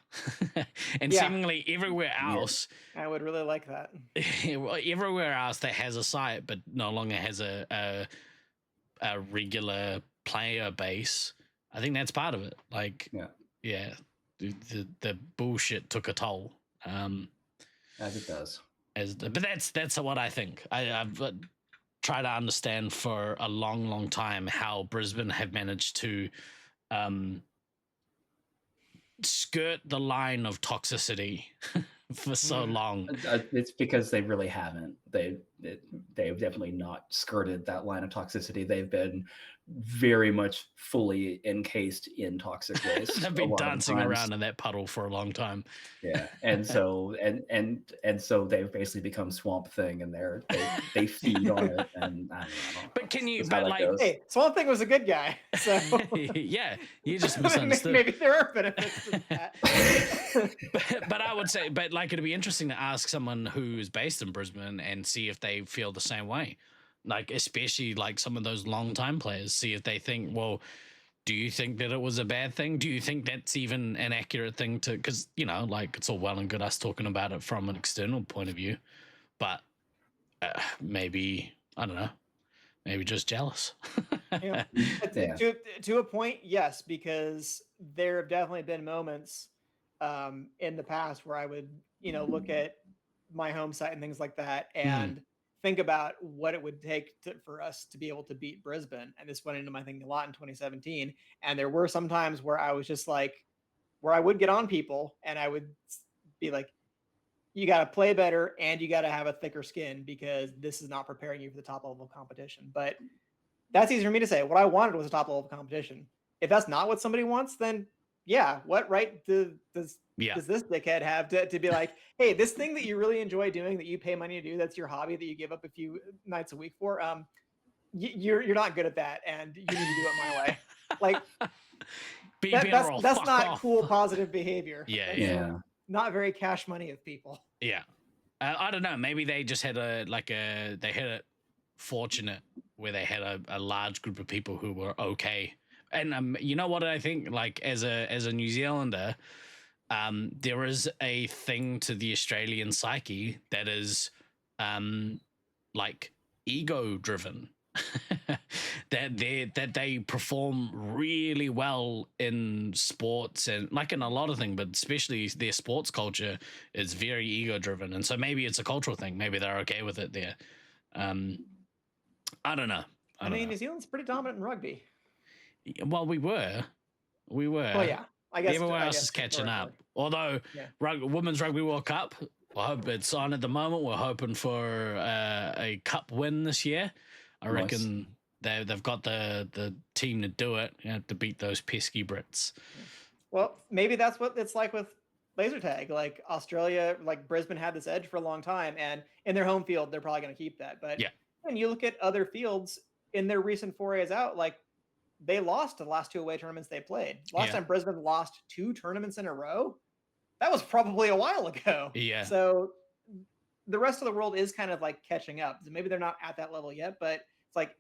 And seemingly everywhere else, I would really like that. Everywhere else that has a site but no longer has a regular player base, I think that's part of it. Like, the bullshit took a toll. As it does. But that's what I think. I've tried to understand for a long time how Brisbane have managed to skirt the line of toxicity for so long. It's because they really haven't. They've definitely not skirted that line of toxicity. They've been very much fully encased in toxic waste. They've been dancing around in that puddle for a long time. Yeah, and so so they've basically become Swamp Thing, and they feed on it. And I don't know. But can you? But like, hey, Swamp Thing was a good guy. So yeah, you just misunderstood. Maybe there are benefits to that. but I would say, but like, it'd be interesting to ask someone who's based in Brisbane and see if they feel the same way. Like, especially like some of those long time players, see if they think, well, do you think that it was a bad thing? Do you think that's even an accurate thing to? Because like it's all well and good us talking about it from an external point of view, but maybe I don't know. Maybe just jealous. Yeah. Yeah. To a point, yes, because there have definitely been moments in the past where I would, look at my home site and things like that and think about what it would take for us to be able to beat Brisbane. And this went into my thinking a lot in 2017. And there were some times where I was just like, where I would get on people and I would be like, you got to play better and you got to have a thicker skin because this is not preparing you for the top level of competition. But that's easy for me to say. What I wanted was a top level of competition. If that's not what somebody wants, then yeah, what right does this dickhead have to be like, hey, this thing that you really enjoy doing, that you pay money to do, that's your hobby that you give up a few nights a week for, you're not good at that, and you need to do it my way. Like that's not cool, positive behavior. Yeah. Not very cash money of people. Yeah. I don't know. Maybe they just had it fortunate where they had a large group of people who were okay. And you know what I think? Like as a New Zealander, there is a thing to the Australian psyche that is like ego driven. that they perform really well in sports and like in a lot of things, but especially their sports culture is very ego driven, and so maybe it's a cultural thing. Maybe they're okay with it there. I don't know. I mean, New Zealand's pretty dominant in rugby. Well, we were. Well, yeah. I guess everyone else is catching up. Although Women's Rugby World Cup, I hope it's on at the moment. We're hoping for a cup win this year. I reckon they've got the team to do it, to beat those pesky Brits. Well, maybe that's what it's like with laser tag. Like Australia, like Brisbane had this edge for a long time, and in their home field, they're probably going to keep that. But when you look at other fields in their recent forays out, like they lost the last 2 away tournaments they played. Last time Brisbane lost 2 tournaments in a row, that was probably a while ago. Yeah. So the rest of the world is kind of like catching up. Maybe they're not at that level yet, but it's like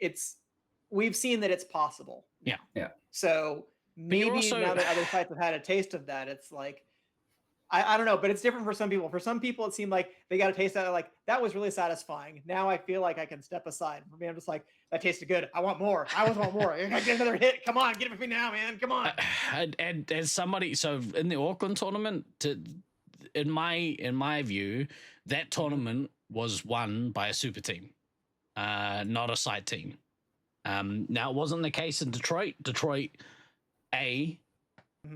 we've seen that it's possible. Yeah. Yeah. So maybe now that other sites have had a taste of that, it's like I don't know, but it's different for some people. For some people, it seemed like they got a taste of it, like that was really satisfying. Now I feel like I can step aside. For me, I'm just like, that tasted good. I want more. I always want more. I get another hit. Come on, get it with me now, man. Come on. And as somebody, so in the Auckland tournament, in my view, that tournament was won by a super team, not a site team. Now it wasn't the case in Detroit.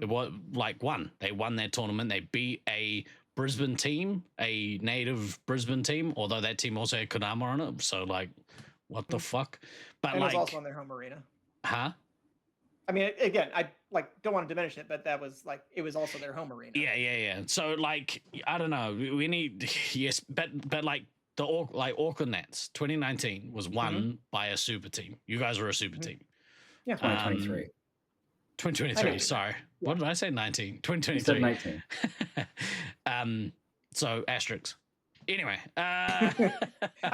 It was like they won their tournament. They beat a Brisbane team, a native Brisbane team, although that team also had Kodama on it. So like, what the fuck? But and it was also on their home arena. Huh? I mean, again, I don't want to diminish it, but that was it was also their home arena. Yeah. So like, I don't know. We need but like the Auckland Nats 2019 was won by a super team. You guys were a super team. Yeah. 2023. 2023, sorry. What did I say? 19. 2023. You said 19. So asterisks. Anyway. I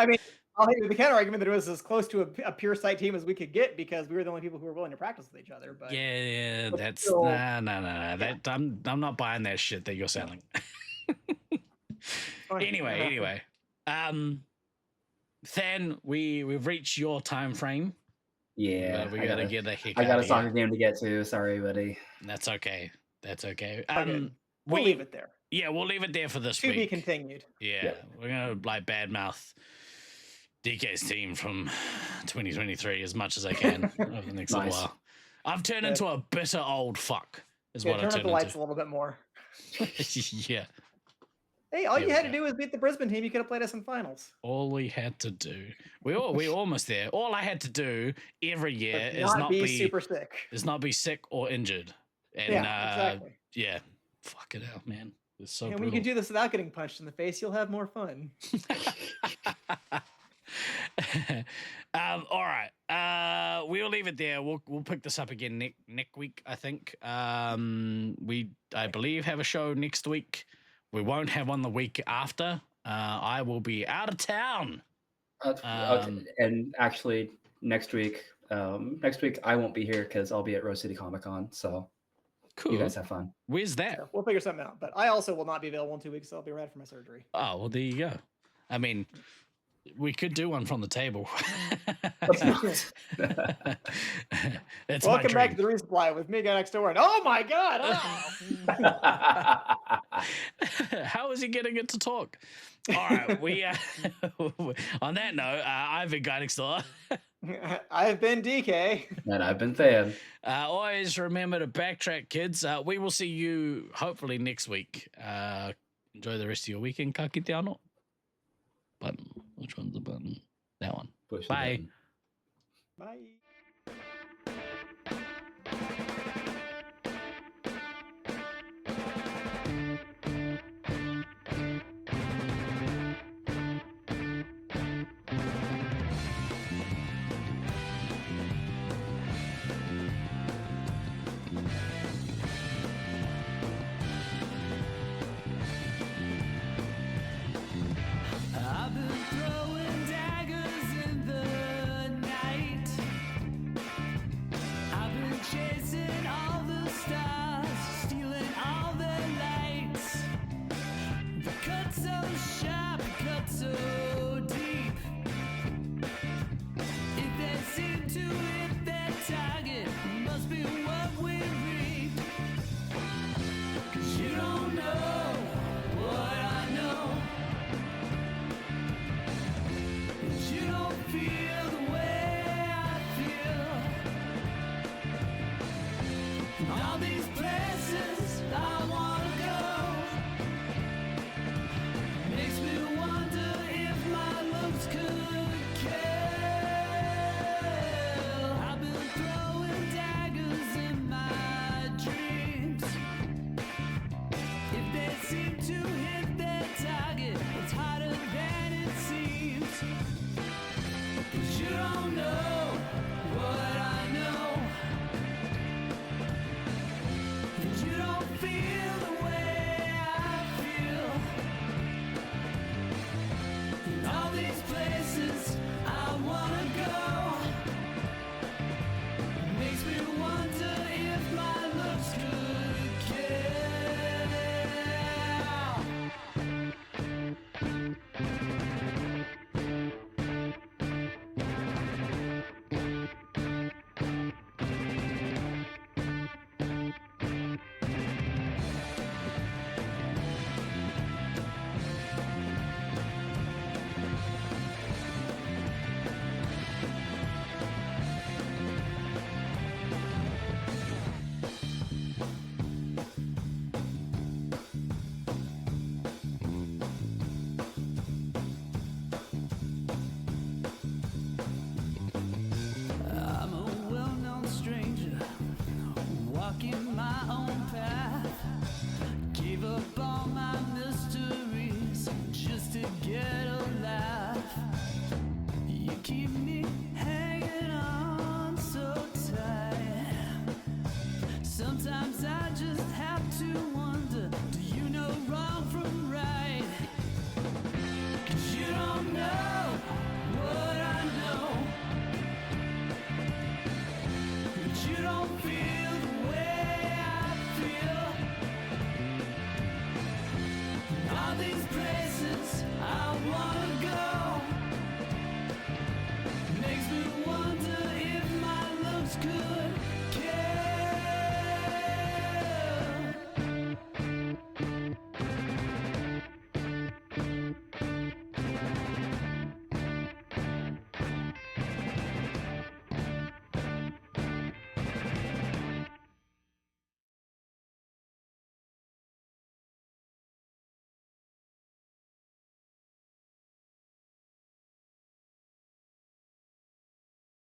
mean, I'll hit the counter argument that it was as close to a pure site team as we could get because we were the only people who were willing to practice with each other. But that's still, no. That I'm not buying that shit that you're selling. Anyway. Then we've reached your time frame. Yeah, we gotta get the heck. I got a soccer game to get to. Sorry, buddy. That's okay. We'll leave it there. Yeah, we'll leave it there for this week. To be continued. Yeah, we're gonna badmouth DK's team from 2023 as much as I can over the next little while. I've turned into a bitter old fuck. Is what I turned into. Turn up the lights a little bit more. Yeah. Hey, all you had to do was beat the Brisbane team. You could have played us in finals. All we had to do. We're almost there. All I had to do every year is not be super sick. Is not be sick or injured. And exactly. Yeah. Fuck it out, man. It's so brutal. When you can do this without getting punched in the face, you'll have more fun. All right. We'll leave it there. We'll pick this up again next week, I think. I believe have a show next week. We won't have one the week after. I will be out of town. And actually, next week Next week I won't be here because I'll be at Rose City Comic Con. So Cool. you guys have fun. Where's that? So we'll figure something out. But I also will not be available in 2 weeks, so I'll be right for my surgery. Oh, well, there you go. I mean, we could do one from the table. It's Welcome my back to dream. the Resupply with me, guy next door. And oh my God! How is he getting it to talk? All right, we on that note, I've been Guy Next Door. I've been DK. And I've been Than. Always remember to backtrack, kids. We will see you hopefully next week. Enjoy the rest of your weekend. Ka kite anō. Button. Which one's the button? That one. Push the Bye. button. Bye. I've been throwing daggers in the night. I've been chasing all the stars, stealing all their lights. The cut so sharp, cut so deep. If they seem to hit their target, must be what we reap. 'Cause you don't know what I know. You don't feel the way I feel. All these places I wanna go makes me wonder if my looks could kill. I've been throwing daggers in my dreams. If they seem to hit their target, it's harder than it seems. 'Cause you don't know what I know. And you don't feel the way I feel. In all these places I wanna go makes me wonder if my looks could kill. I'm a well-known stranger, walking my own path. Gave up all my mysteries just to get a laugh. You keep